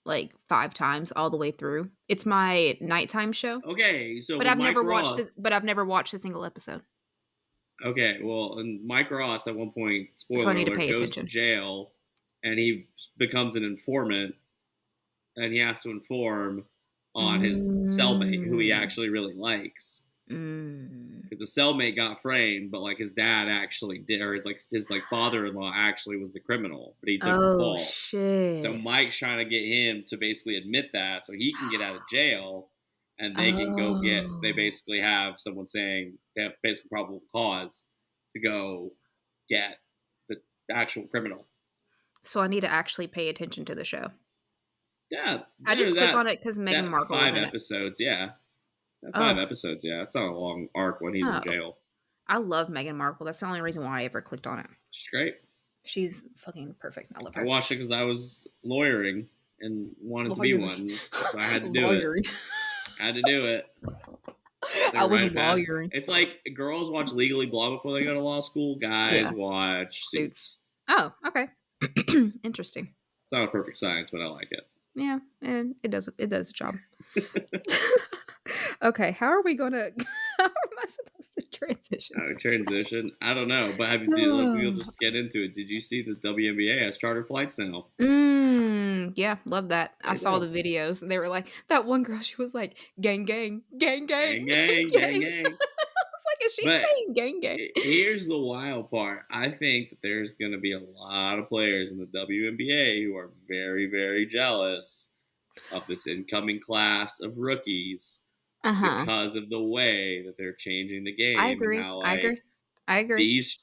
like 5 times all the way through. It's my nighttime show, Okay, so but when I've Mike never watched Ross it but I've never watched a single episode. Okay, well, and Mike Ross at one point, So I spoiler need to alert, pay goes to attention. jail, and he becomes an informant, and he has to inform on his cellmate, who he Mm. actually really likes, Mm. because the cellmate got framed, but like his dad actually did, or his father-in-law actually was the criminal, but he took the Oh, fall. So shit. Mike's trying to get him to basically admit that, so he can get out of jail, and they can go get. They Oh. basically have someone saying they have basically probable cause to go get the actual criminal. So I need to actually pay attention to the show. Yeah, I there just click that on it because Meghan that Markle was 5 in it. episodes, yeah. That 5 Oh, episodes, yeah. It's not a long arc when he's in oh, jail. I love Meghan Markle. That's the only reason why I ever clicked on it. She's great. She's fucking perfect. I love I her. watched it because I was lawyering and wanted to be Lawyer, one, so I had to do it. lawyer. I had to do it. It's like I a was rite of passage. lawyering. It's like girls watch Legally Blonde before they go to law school. Guys Yeah, watch suits. Suits. Oh, okay. Interesting. It's not a perfect science, but I like it. Yeah, and it does the job. Okay, how are we gonna how am I supposed to transition? Transition. I don't know, but have you do like we'll just get into it. Did you see the WNBA has charter flights now? Yeah, love that. There I you saw go. the videos and they were like that one girl, she was like, "Gang, gang, gang, Gang, gang, gang, gang, gang." gang. I was like, "Is she But saying gang, gang?" here's the wild part. I think that there's going to be a lot of players in the WNBA who are very, very jealous of this incoming class of rookies Uh-huh. because of the way that they're changing the I game and agree. how I like agree. I agree. these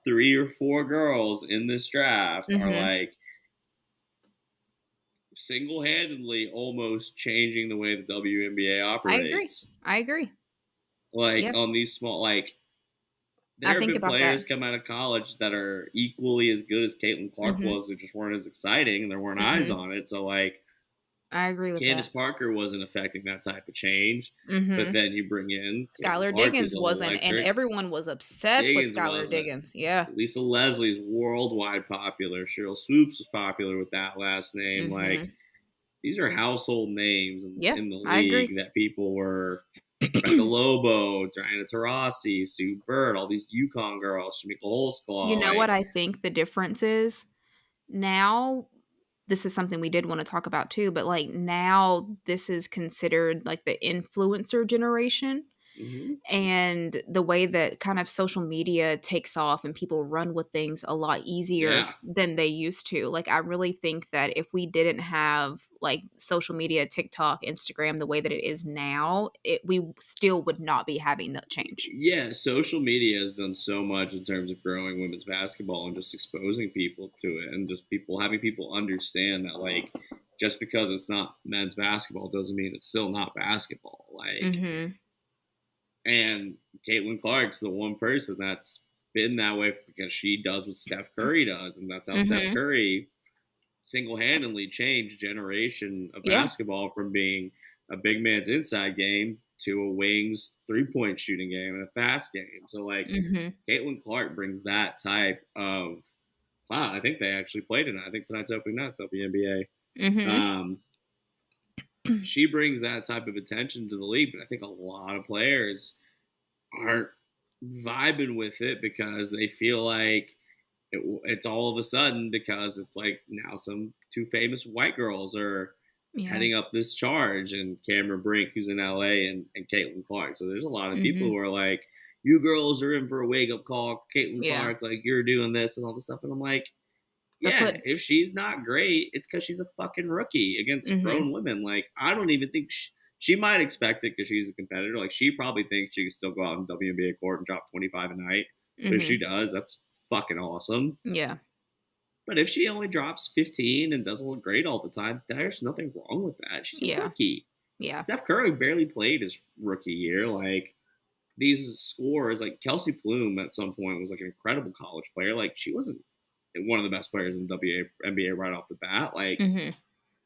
3 or 4 girls in this draft are Mhm. like single-handedly almost changing the way the WNBA I agree. operates. I agree. Like Yeah, on these small like I there have think been about that. players come out of college that are equally as good as Caitlin Clark Mhm. was. They just weren't as exciting and there weren't eyes Mhm. on it. So like I agree with Candace that. Parker wasn't affecting that type of change. But Mhm. then you bring in Caitlin Skylar Clark, who's Diggins wasn't, and electric. everyone was obsessed with Diggins Skylar wasn't. Diggins. Yeah. Lisa Leslie's worldwide popular. Cheryl Swoops was popular with that last name. Like Mhm. these are household names Yeah, in the I agree. league that people were Becca Lobo, Diana Taurasi, Sue Bird, all these Yukon girls, Shamika You Holsclaw, know what like I think the difference is? Now, this is something we did wanna talk about too, but, like, now this is considered, like, the influencer generation. mhm. And the way that kind of social media takes off and people run with things a lot easier Yeah. than they used to. Like, I really think that if we didn't have like social media, TikTok, Instagram, the way that it is now, we still would not be having that change. Yeah, social media has done so much in terms of growing women's basketball and just exposing people to it and just people having people understand that like just because it's not men's basketball doesn't mean it's still not basketball. Like Mhm. and Caitlin Clark's the one person that's been that way because she does what Steph Curry does, and that's how Steph Mhm. Curry single-handedly changed generation of Yeah. basketball from being a big man's inside game to a wings three-point shooting game and a fast game. So like Mhm. Caitlin Clark brings that type of wow. I think they actually played tonight. I think tonight's opening night WNBA. Mhm. She brings that type of attention to the league, but I think a lot of players aren't vibing with it because they feel like it's all of a sudden because it's like now some 2 famous white girls are Yeah. heading up this charge and Cameron Brink who's in LA and Caitlin Clark. So there's a lot of people Mhm. who are like, you girls are in for a wake up call. Caitlin Yeah. Clark, like you're doing this and all this stuff. And I'm like, That's yeah, what if she's not great, it's because she's a fucking rookie against Mhm. grown women. Like I don't even think she might expect it because she's a competitor. Like she probably thinks she can still go out in WNBA court and drop 25 a night. But if she Mhm. does, that's fucking awesome. Yeah. But if she only drops 15 and doesn't look great all the time, there's nothing wrong with that. She's a Yeah. rookie. Yeah. Steph Curry barely played his rookie year. Like these scores, like Kelsey Plum at some point was like an incredible college player. Like she wasn't one of the best players in the WNBA right off the bat. Like Mhm.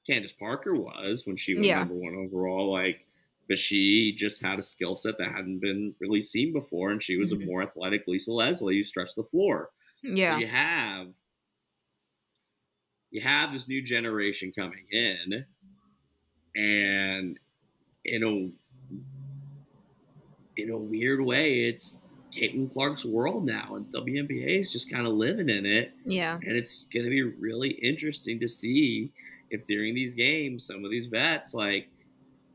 Candace Parker was when she was Yeah. number one overall. Like, but she just had a skill set that hadn't been really seen before, and she was a Mhm. more athletic Lisa Leslie who stretched the floor. So Yeah. you have this new generation coming in, and in a weird way, it's Caitlin Clark's world now, and WNBA is just kind of living in it. Yeah. And it's going to be really interesting to see if during these games, some of these vets like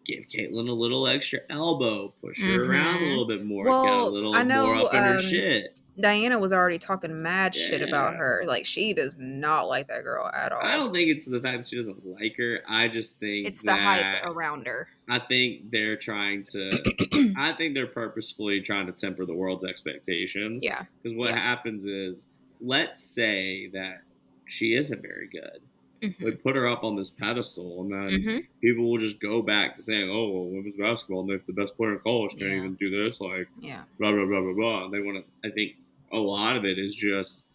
give Caitlin a little extra elbow, push her around a Mhm. little bit more, get a Well, I little more know, up in her shit. Diana was already talking mad shit about Yeah. her. Like, she does not like that girl at I all. don't think it's the fact that she doesn't like her. I just think It's the hype that around her. I think they're trying to. I think they're purposefully trying to temper the world's expectations Yeah. because what Yeah. happens is, let's say that she isn't very good. We Mhm. put her up on this pedestal, and then Mhm. people will just go back to saying, "Oh, well, women's basketball, and if the best player in college can't Yeah. even do this, like, Yeah. blah blah blah blah blah." And they want to. I think a lot of it is just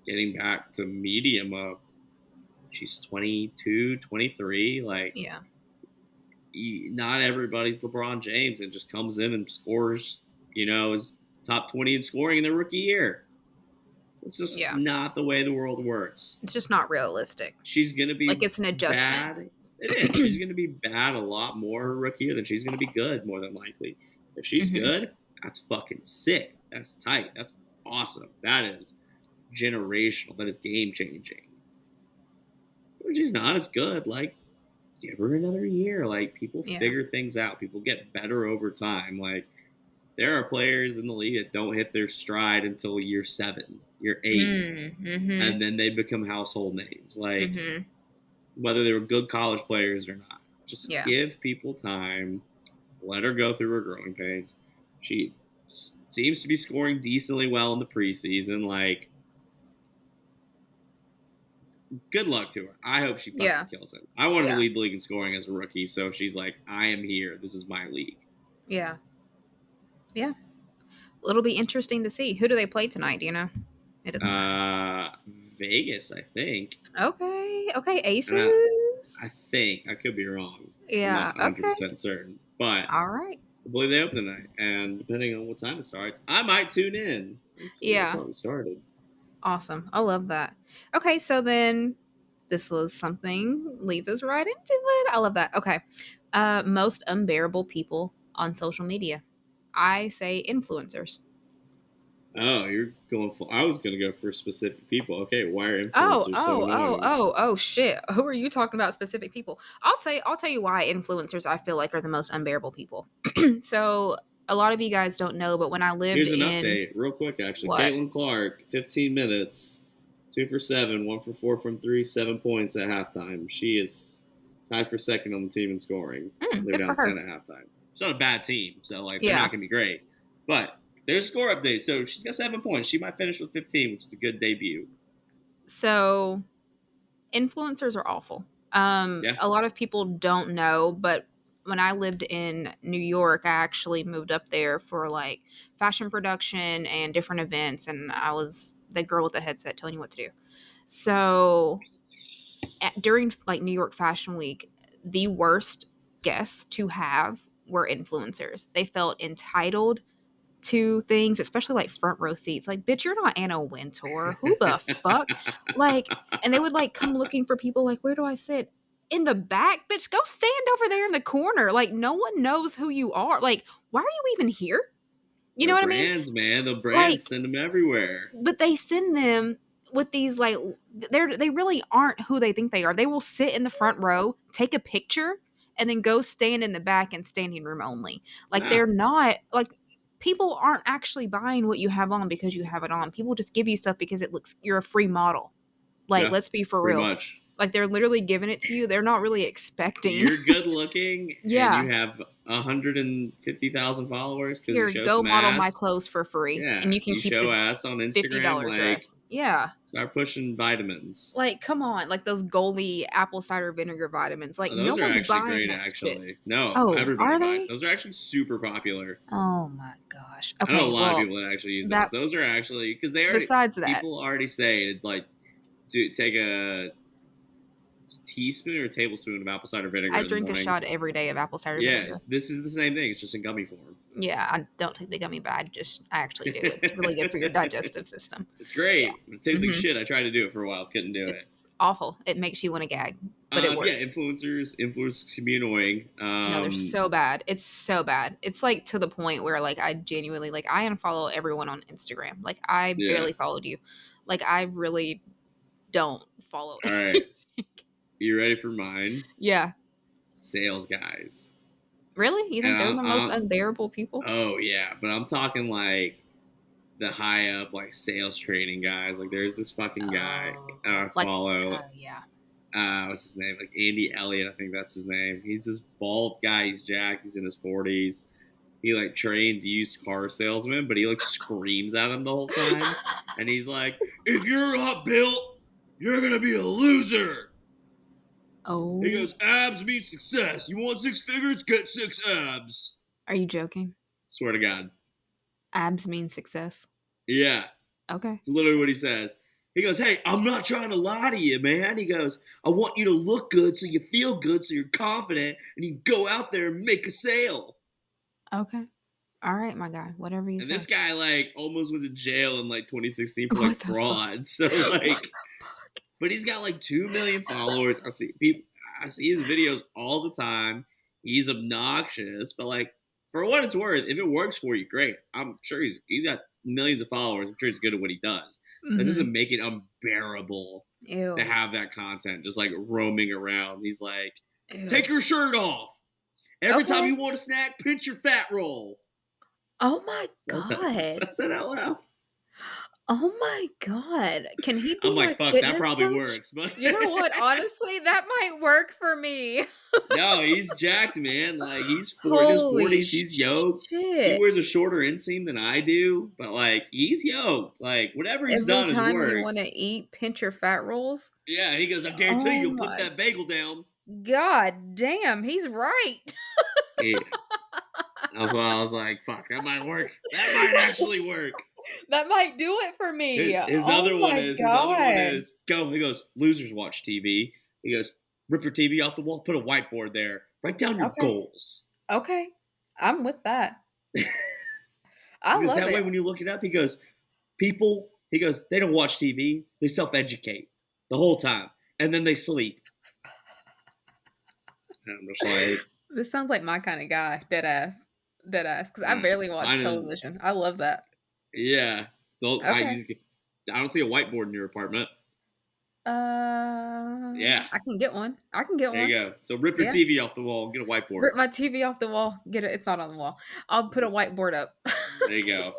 getting back to medium of she's 22, 23. Like, Yeah. not everybody's LeBron James and just comes in and scores. Is top 20 in scoring in their rookie year. It's just Yeah. not the way the world works. It's just not realistic. She's going to Like, be it's an adjustment. bad. It is. She's going to be bad a lot more her rookie year than she's going to be good, more than likely. If she's Mhm. good, that's fucking sick. That's tight. That's awesome. That is generational. That is game changing. If she's not as good, like, give her another year. Like, people Yeah. figure things out. People get better over time. Like, there are players in the league that don't hit their stride until year 7, year 8, Mhm. and then they become household names. Like, Mhm. whether they were good college players or not. Just Yeah. give people time. Let her go through her growing pains. She seems to be scoring decently well in the preseason. Like, good luck to her. I hope she fucking Yeah. kills it. I want her to Yeah. lead the league in scoring as a rookie, so she's like, I am here. This is my league. Yeah. Yeah. It'll be interesting to see. Who do they play tonight? Do you know? It doesn't matter. Vegas, I think. Okay. Okay. And I Aces. think, I could be wrong. I'm Yeah. not Okay. 100% certain. But All right. I believe they open tonight. And depending on what time it starts, I might tune in. Hopefully they've Yeah. already started. Awesome. I love that. Okay. So then this was something leads us right into it. I love that. Okay. Most unbearable people on social media. I say influencers. Oh, you're going for. I was going to go for specific people. Okay, why are Oh, influencers so oh, oh, annoying? oh, oh shit. Who are you talking about specific people? I'll tell you why influencers I feel like are the most unbearable people. So a lot of you guys don't know, but when I lived Here's an in update, real quick. Actually, what? Caitlin Clark, 15 minutes, 2 for 7, 1 for 4 from three, 7 points at halftime. She is tied for second on the team in scoring. They were Good for down 10 her. at halftime. It's not a bad team, so like they're Yeah. not going to be great, but there's a score update. So she's got 7 points. She might finish with 15, which is a good debut. So influencers are awful. Yeah. A lot of people don't know, but when I lived in New York, I actually moved up there for like fashion production and different events, and I was the girl with the headset telling you what to do. So during like New York Fashion Week, the worst guests to have were influencers. They felt entitled to things, especially like front row seats. Like, bitch, you're not Anna Wintour. Who the fuck? Like, and they would like come looking for people. Like, where do I sit? In the back, bitch. Go stand over there in the corner. Like, no one knows who you are. Like, why are you even here? You know The what I mean? brands, man. The brands Like, send them everywhere. but they send them with these like they really aren't who they think they are. They will sit in the front row, take a picture, and then go stand in the back and standing room only. Like Nah, they're not like people aren't actually buying what you have on because you have it on. People just give you stuff because it looks you're a free model. Like yeah, let's be for pretty real. much. Like they're literally giving it to you. They're not really expecting. You're good looking and Yeah. you have 150,000 followers because you Here, show go some model my ass. clothes for free and Yeah, you can you keep show the ass on Instagram. $50 Like, dress. Yeah. start pushing vitamins. Like, come on, like those Goldie apple cider vinegar vitamins. Like, Oh, no those are one's actually buying great, that shit. actually. No, Oh, everybody are buys. they? Those are actually super popular. Oh my gosh. I know a Okay, lot of well, people that actually use those. that Those are actually because they already besides that, people already say like to take a teaspoon or a tablespoon of apple cider vinegar I in the drink a morning. shot every day of apple cider vinegar. Yes, this is the same thing. It's just in gummy form. Yeah, I don't take the gummy, but I actually do. It's really good for your digestive system. It's Yeah. great. It tastes like Hmm. shit. I tried to do it for a while, couldn't do it. It's awful. It makes you want to gag, but it Yeah, works. influencers can be annoying. No, they're so bad. It's so bad. It's like to the point where like I genuinely like I unfollow everyone on Instagram. Like I Yeah. barely followed you. Like I really don't follow. All right. You ready for mine? Yeah. Sales guys. Really? You And think they're the most unbearable people? oh yeah, but I'm talking like the high up like sales training guys. Like there's this fucking guy Oh, I like, follow. yeah. What's his name? Like Andy Elliott, I think that's his name. He's this bald guy. He's jacked. He's in his 40s. He like trains used car salesmen, but he like screams at him the whole time. And he's like, "If you're not built You're gonna be a loser. Oh, He goes, abs mean success. You want 6 figures? Get 6 abs. are you joking? Swear to God. Abs mean success. Yeah. Okay. It's literally what he says. He goes, hey, I'm not trying to lie to you, man. He goes, I want you to look good so you feel good so you're confident and you go out there and make a sale. Okay. All right, my guy. Whatever you And say. this guy, like, almost went to jail in, like, 2016 for, like, What the fraud. fuck? So, What like, the fuck? but he's got, like, 2 million followers. I see his videos all the time. He's obnoxious, but, like, for what it's worth, if it works for you, great. I'm sure he's got millions of followers. I'm sure he's good at what he does. That doesn't make it unbearable Ew. to have that content just, like, roaming around. He's like, Ew. take your shirt off. Every Okay. time you want a snack, pinch your fat roll. Oh my God. Says that out loud. Oh my God. Can he be I'm my like, fuck, that fitness probably coach? works. But You know what? Honestly, that might work for me. no, he's jacked, man. Like, he's in his Holy 40s. He's yoked. He shit. wears a shorter inseam than I do, but, like, he's yoked. Like, whatever he's Every done has time you worked. want to eat, pinch your fat rolls. Yeah, he goes, I guarantee Oh you'll put my that bagel down. God damn, he's right. Yeah. That's why I was like, fuck, that might work. That might actually work. That might do it for me. His Oh other one my God. is, go. He goes, losers watch TV. He goes, rip your TV off the wall, put a whiteboard there. Write down your Okay. goals. Okay. I'm with that. I Because love that way it. when you look it up, he goes, they don't watch TV. They self-educate the whole time. And then they sleep. And I'm just like, This sounds like my kind of guy. Dead ass. Dead ass. Because I barely watch television. I love that. yeah. Okay. I don't see a whiteboard in your apartment. Yeah. I can get one. I can get There one. you go. So rip your Yeah. TV off the wall and get a whiteboard. Rip my TV off the wall. Get it. It's not on the wall. I'll put a whiteboard up. There you go.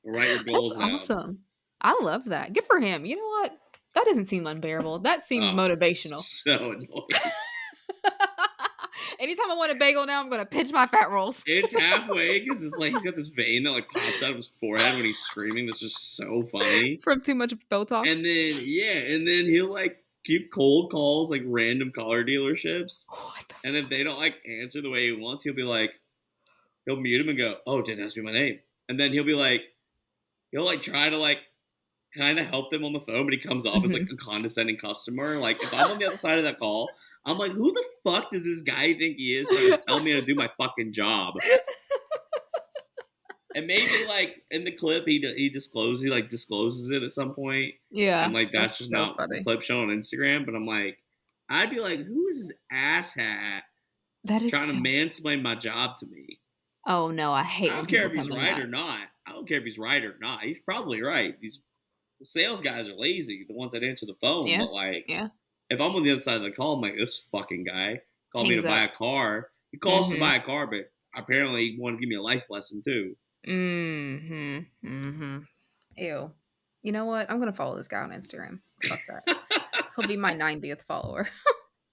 Write your goals That's down. awesome. I love that. Good for him. You know what? That doesn't seem unbearable. That seems motivational. So annoying. Anytime I want a bagel now, I'm going to pinch my fat rolls. It's halfway because it's like he's got this vein that like pops out of his forehead when he's screaming. That's just so funny. From too much Botox. And then he'll like keep cold calls like random car dealerships. And if they don't like answer the way he wants, he'll mute him and go, "Oh, didn't ask me my name." And then he'll try to like kind of help them on the phone, but he comes off as like a condescending customer. Like if I'm on the other side of that call, I'm like, who the fuck does this guy think he is trying to tell me how to do my fucking job? And maybe like in the clip he discloses it at some point. Yeah. And like that's just so not funny. the clip shown on Instagram. But I'm like, I'd be like, who is this asshat That is trying to mansplain my job to me? Oh no, I hate. I don't care if he's right or not. I don't care if he's right or not. He's probably right. The sales guys are lazy, the ones that answer the phone. Yeah. But like, Yeah. if I'm on the other side of the call, I'm like, this fucking guy called me to buy a car. He calls to buy a car, but apparently he wanted to give me a life lesson too. Ew. You know what? I'm gonna follow this guy on Instagram. Fuck that. He'll be my 90th follower.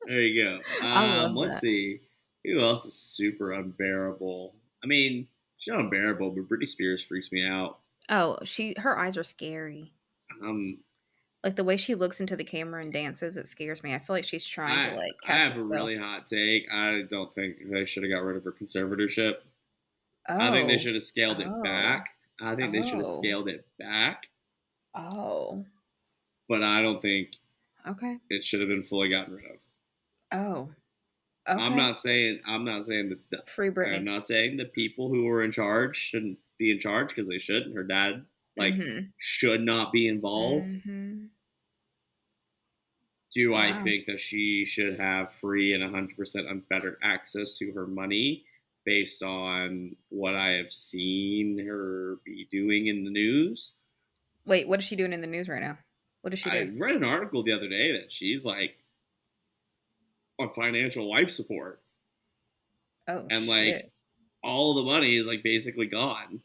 There you go. I love Let's see. Who else is super unbearable? I mean, she's not unbearable, but Britney Spears freaks me out. Oh, her eyes are scary. Like the way she looks into the camera and dances, it scares me. I feel like she's trying to like cast I have a a spell. really hot take. I don't think they should have got rid of her conservatorship. Oh. I think they should have scaled it back. Oh. But I don't think Okay. it should have been fully gotten rid of. Oh. Okay. I'm not saying that Free Britney. I'm not saying the people who are in charge shouldn't be in charge because they shouldn't. Her dad should not be involved. Do I think that she should have free and 100% unfettered access to her money based on what I have seen her be doing in the news? Wait, what is she doing in the news right now? What is she doing? I read an article the other day that she's like on financial life support. Oh, and like all the money is like basically gone.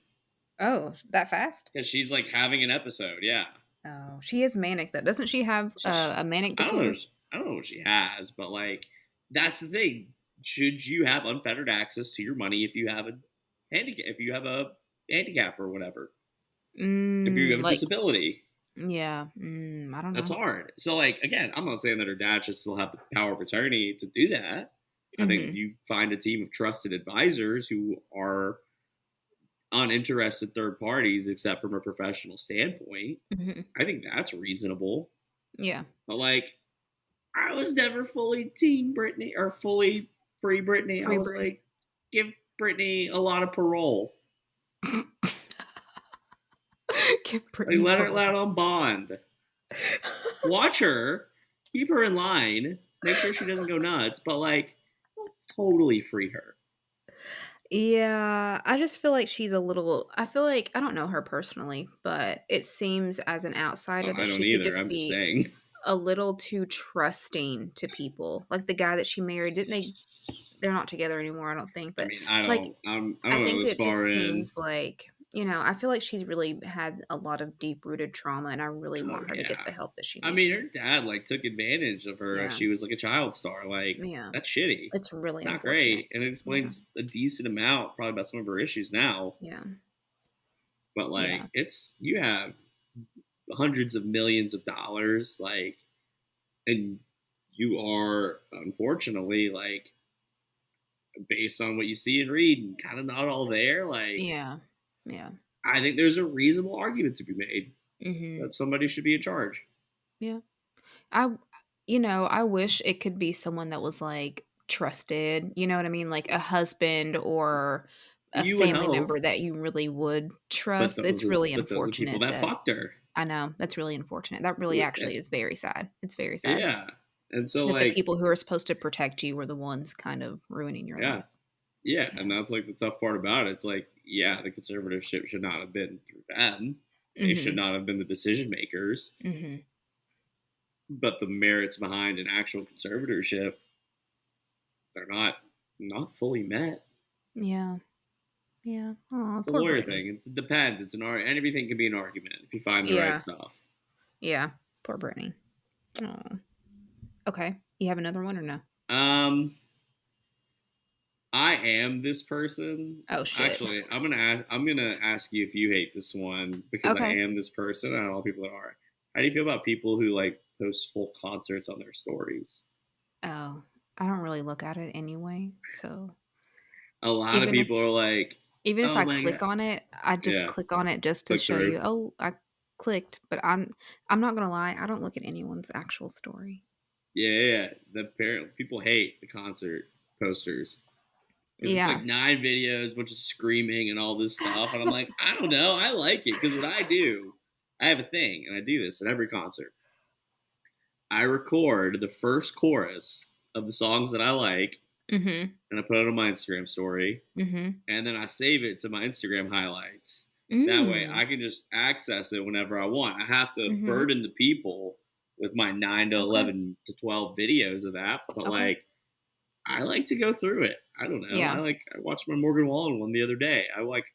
Oh, that fast? Because she's like having an episode, yeah. Oh, she is manic though. Doesn't she have a manic disorder? I don't know what she has, but like that's the thing. Should you have unfettered access to your money if you have a handicap or whatever? If you have a disability. Yeah. I don't That's know. hard. So, like, again, I'm not saying that her dad should still have the power of attorney to do that. I think Mhm. you find a team of trusted advisors who are uninterested third parties, except from a professional standpoint. Mhm. I think that's reasonable. Yeah. But, like, I was never fully team Britney or fully free Britney. I Free was Britney. like, give Britney a lot of parole. Give Like, Britney let her parole. on bond. Watch her, keep her in line, make sure she doesn't go nuts, but like, don't totally free her. Yeah, I just feel like she's a little I feel like I don't know her personally, but it seems as an outsider I that don't she could either. just I'm just be saying. a little too trusting to people. Like the guy that she married, didn't they're not together anymore, I don't think, I but, mean, I like, don't. I I don't know think this it just far in. seems like, I feel like she's really had a lot of deep-rooted trauma, and I really Oh want her to get yeah. the help that she I mean, needs. her dad like took advantage of her as Yeah, she was like a child star. Like yeah. that's shitty. It's really It's not unfortunate. great, and it Yeah, explains a decent amount probably about some of her issues now. yeah, But yeah, like, it's you have hundreds of millions of dollars, like, and you are unfortunately like based on what you see and read and kind of not all there, like yeah, yeah. I think there's a reasonable argument to be made Mhm. that somebody should be in charge. Yeah. I I wish it could be someone that was, like, trusted, you know what I mean? Like a husband or a You would family hope, member that you really would trust. It's really but those are people unfortunate that that fucked her. I know, that's really unfortunate. That really Yeah, actually is very sad. It's very sad yeah. And so that the like people who are supposed to protect you were the ones kind of ruining your yeah, life. yeah, and Yeah. that's like the tough part about it. It's like yeah, the conservatorship should not have been through them. They should Mhm. not have been the decision makers. Mhm. But the merits behind an actual conservatorship, they're not fully met. Yeah. Yeah. Oh, It's a poor lawyer Brittany. thing. It depends. It's an art. Anything can be an argument if you find the right Yeah. stuff. Yeah. Poor Brittany. Oh. Okay. You have another one or no? Um, I am this person. Oh shit. Actually, I'm gonna ask you if you hate this one because I Okay. am this person. I know all people that are. How do you feel about people who like post full concerts on their stories? Oh, I don't really look at it anyway, so A lot of even people if are like, even if "Oh I my click god, on it, I just yeah, click on it just to click show through." you, "Oh, I clicked," but I'm not gonna lie, I don't look at anyone's actual story. Yeah, yeah, yeah. The parent people hate the concert posters because it's like Yeah. 9 videos, bunch of screaming and all this stuff, and I'm like, I don't know, I like it because what I do, I have a thing, and I do this at every concert. I record the first chorus of the songs that I like, Mhm. and I put it on my Instagram story, Mhm. and then I save it to my Instagram highlights. That way, Mm. I can just access it whenever I want. I have to Mhm. burden the people with my 9 to Okay. 11 to 12 videos of that, but Okay. like I like to go through it. I don't know. Yeah. I watched my Morgan Wallen one the other day. I like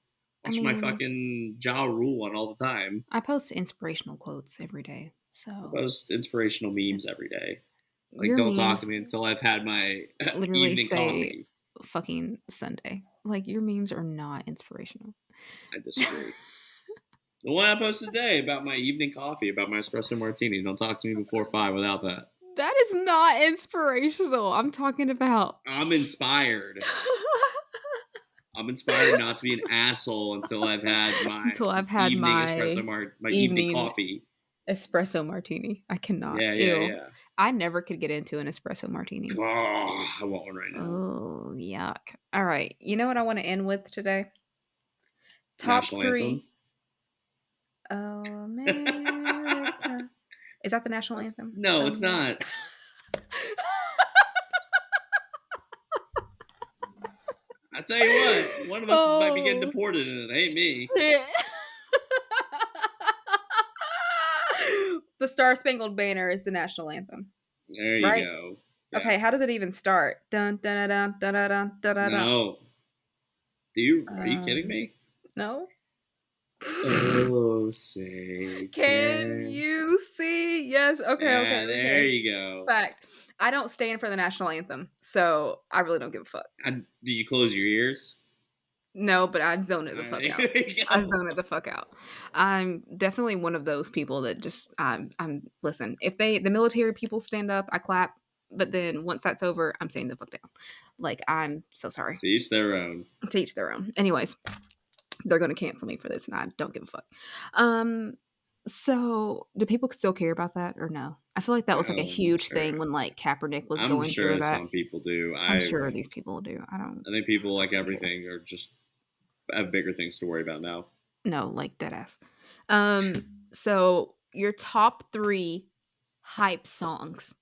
I watch my mean, fucking Ja Rule one all the time. I post inspirational quotes every day, I so post inspirational memes it's every day. Like your don't talk to memes me until I've had my literally evening say coffee. fucking Sunday. Like, your memes are not inspirational. I disagree. The one I posted today about my evening coffee, about my espresso martini. Don't talk to me before 5 without that. That is not inspirational. I'm talking about I'm inspired. I'm inspired not to be an asshole until I've had my until I've had evening my my evening evening coffee. espresso martini. I cannot. Yeah, yeah, Ew. yeah. I never could get into an espresso martini. Oh, I want one right now. Oh, yuck. All right. You know what I want to end with today? Top National anthem. 3 America. Is that the national anthem? No, it's America. not. I tell you what, one of us might be getting Oh, deported and it ain't me. shit. The Star Spangled Banner is the national anthem, There you right? go. Yeah. Okay, how does it even start? Dun dun dun dun dun dun dun dun. Dun. No. Do you are you kidding Um, me? no. Oh, say Can can. you see? Yes. Okay. Okay. Yeah, there Okay. you go. Fact. I don't stand for the national anthem, so I really don't give a fuck. Do you close your ears? No, but I'd zone it All the fuck right, out. there you I go. zone it the fuck out. I'm definitely one of those people that just listen, if the military people stand up, I clap, but then once that's over, I'm saying the fuck down. Like I'm so sorry. To each their own. To each their own. Anyways, they're gonna cancel me for this and I don't give a fuck. Um so do people still care about that or no? I feel like that was like a I'm huge sure. thing when like Kaepernick was I'm going through sure that. some people do. I'm sure these people do. I don't I think people like care. everything are just have bigger things to worry about now. No, like dead ass. Um, so your top 3 hype songs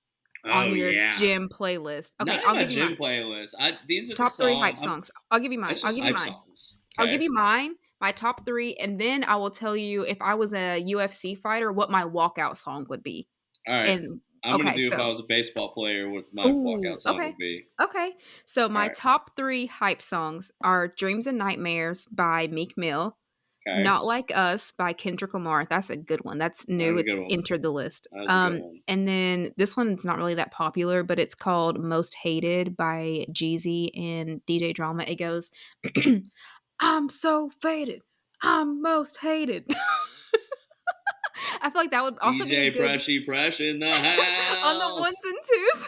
on Oh your yeah. gym playlist. Okay, Not in I'll my give you gym mine. playlist. These are the Top 3 hype songs. songs. I'll give you mine. That's I'll just give you hype mine. songs. I'll give Okay. you mine, my top 3, and then I will tell you if I was a UFC fighter, what my walkout song would be. All right. And I'm gonna okay, do if I so was a baseball player, what my ooh, walkout song okay. would be. Okay. So All my right. top 3 hype songs are Dreams and Nightmares by Meek Mill. Okay. Not Like Us by Kendrick Lamar. That's a good one. That's new. That's a It's good one. entered the list. That was a good one. And then this one's not really that popular, but it's called Most Hated by Jeezy and DJ Drama. It goes, I'm so faded. I'm most hated. I feel like that would also be a DJ good Pressy Presh in the on the ones house. and twos.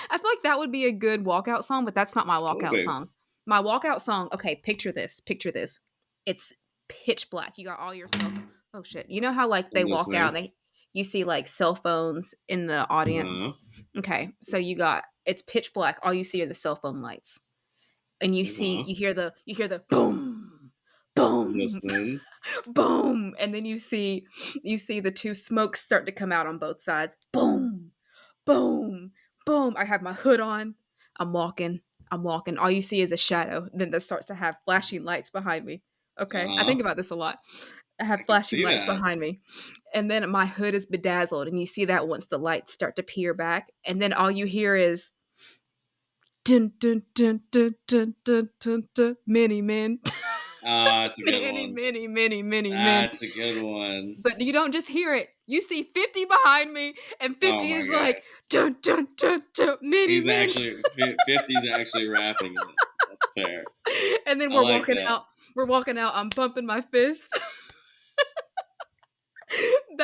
I feel like that would be a good walkout song, but that's not my That would walkout be. song. My walkout song, okay, picture this. Picture this. It's pitch black. You got all your cell oh shit. You know how like they I'm walk out listening. and they you see like cell phones in the audience? Uh-huh. Okay. So you got it's pitch black. All you see are the cell phone lights. And Uh-huh. you hear the boom, I'm boom, listening. boom, and then you see the two smokes start to come out on both sides. Boom, boom, boom. I have my hood on. I'm walking. I'm walking. All you see is a shadow. Then that starts to have flashing lights behind me. Okay. I think Uh-huh. about this a lot. I have I can flashing see lights that. behind me. And then my hood is bedazzled. And you see that once the lights start to peer back. And then all you hear is dun dun dun dun dun dun dun dun many men. That's a good many, one. many, many, many men. That's a good one. But you don't just hear it. You see 50 behind me, and Oh 50 my is god. like, dun, dun, dun, dun, many He's men. actually 50's actually rapping it. That's fair. And then I we're like walking that. out. We're walking out. I'm bumping my fist.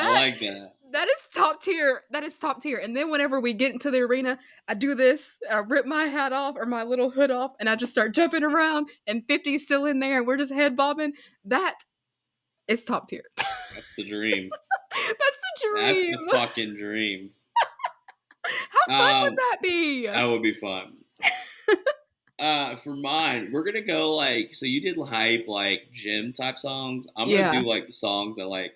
I that like that. that is top tier. That is top tier. And then whenever we get into the arena, I do this. I rip my hat off or my little hood off, and I just start jumping around. And 50's still in there, and we're just head bobbing. That is top tier. That's the dream. That's the That's dream. the fucking dream. How fun would that be? That would be fun. For mine, we're gonna go like so. You did hype like gym type songs. I'm gonna Yeah. do like the songs that like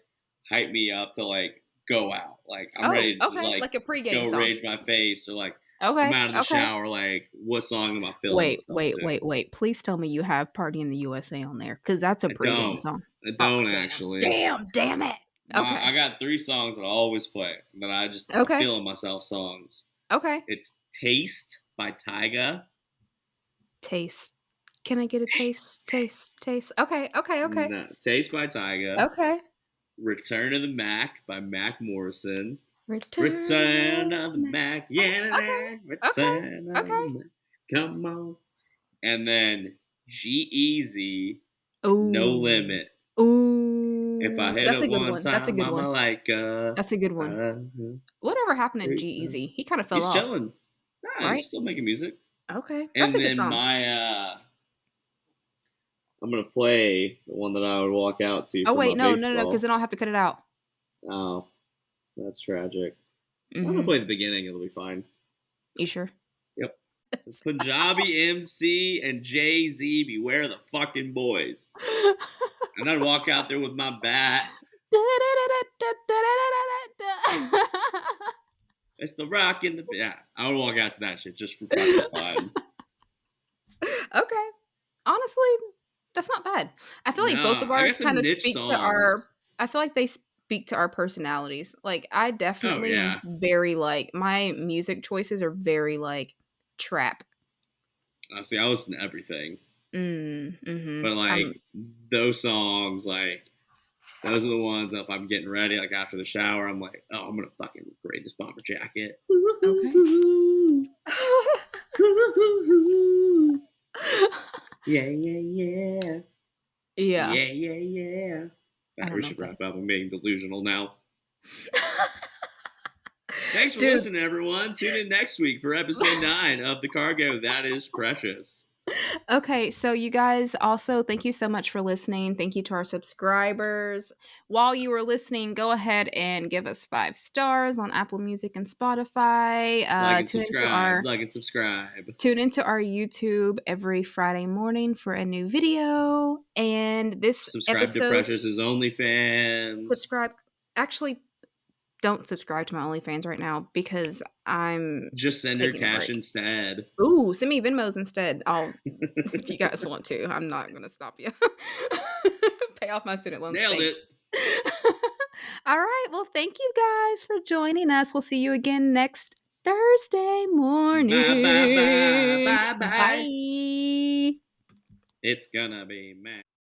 hype me up to like go out. Like I'm Oh, ready to okay. like Like a pregame go song. rage my face or like come Okay. out of the Okay. shower. Like what song am I feeling Wait, myself wait, to? wait, wait. Please tell me you have Party in the USA on there because that's a I pregame don't. song. I Oh, don't damn. actually. Damn. Damn it. Okay. I got 3 songs that I always play that I'm Okay. feeling myself songs. Okay. It's Taste by Tyga. Taste. Can I get a taste? Taste. Taste. Okay. Okay. Okay. No, Taste by Tyga. Okay. Return of the Mac by Mac Morrison. Return Return of of the the Mac. Okay. Yeah, Okay. Return of the Okay. Mac. Come on. And then G-Eazy, No Ooh. Limit. If I Ooh. hit That's a it good one one. That's a time, good I'ma one. like That's a good one. Whatever happened to G return. Easy? He kind of fell He's off, chilling. Nah, he's right? still making music. Okay. That's And a good then song. I'm gonna play the one that I would walk out to Oh for my wait, no, because baseball. then I'll have to cut it out. Oh, that's tragic. I'm gonna Mm-hmm. play the beginning. It'll be fine. You sure? Yep. Punjabi MC and Jay-Z, beware the fucking boys. And I'd walk out there with my bat. It's the rock in the yeah. I would walk out to that shit just for fucking fun. Okay. Honestly, that's not bad. I feel like both Nah, of I got ours some kind of niche speak to our. songs. I feel like they speak to our personalities. Like I Oh definitely am yeah. very like my music choices are very like trap. See, I listen to everything, Mm-hmm. but like those songs, like those are the ones that if I'm getting ready, like after the shower, I'm like, oh, I'm gonna fucking grade this bomber jacket. Okay. Yeah, yeah, yeah. Yeah. Yeah, yeah, yeah. All I right, don't we know should if wrap that's up. I'm being delusional now. Thanks for Dude. listening, everyone. Tune in next week for episode 9 of The Cargo That Is Precious. Okay, so you guys also, thank you so much for listening. Thank you to our subscribers. While you were listening, go ahead and give us 5 stars on Apple Music and Spotify. Like and subscribe. Like and subscribe. Tune into our YouTube every Friday morning for a new video. And this Subscribe to episode, Precious's OnlyFans. subscribe. Actually, don't subscribe to my OnlyFans right now because I'm Just send her taking a cash break. instead. Ooh, send me Venmos instead. If you guys want to. I'm not going to stop you. Pay off my student loans. Nailed it. Thanks. All right. Well, thank you guys for joining us. We'll see you again next Thursday Bye, bye, bye. morning. Bye, bye. Bye. It's gonna be mad.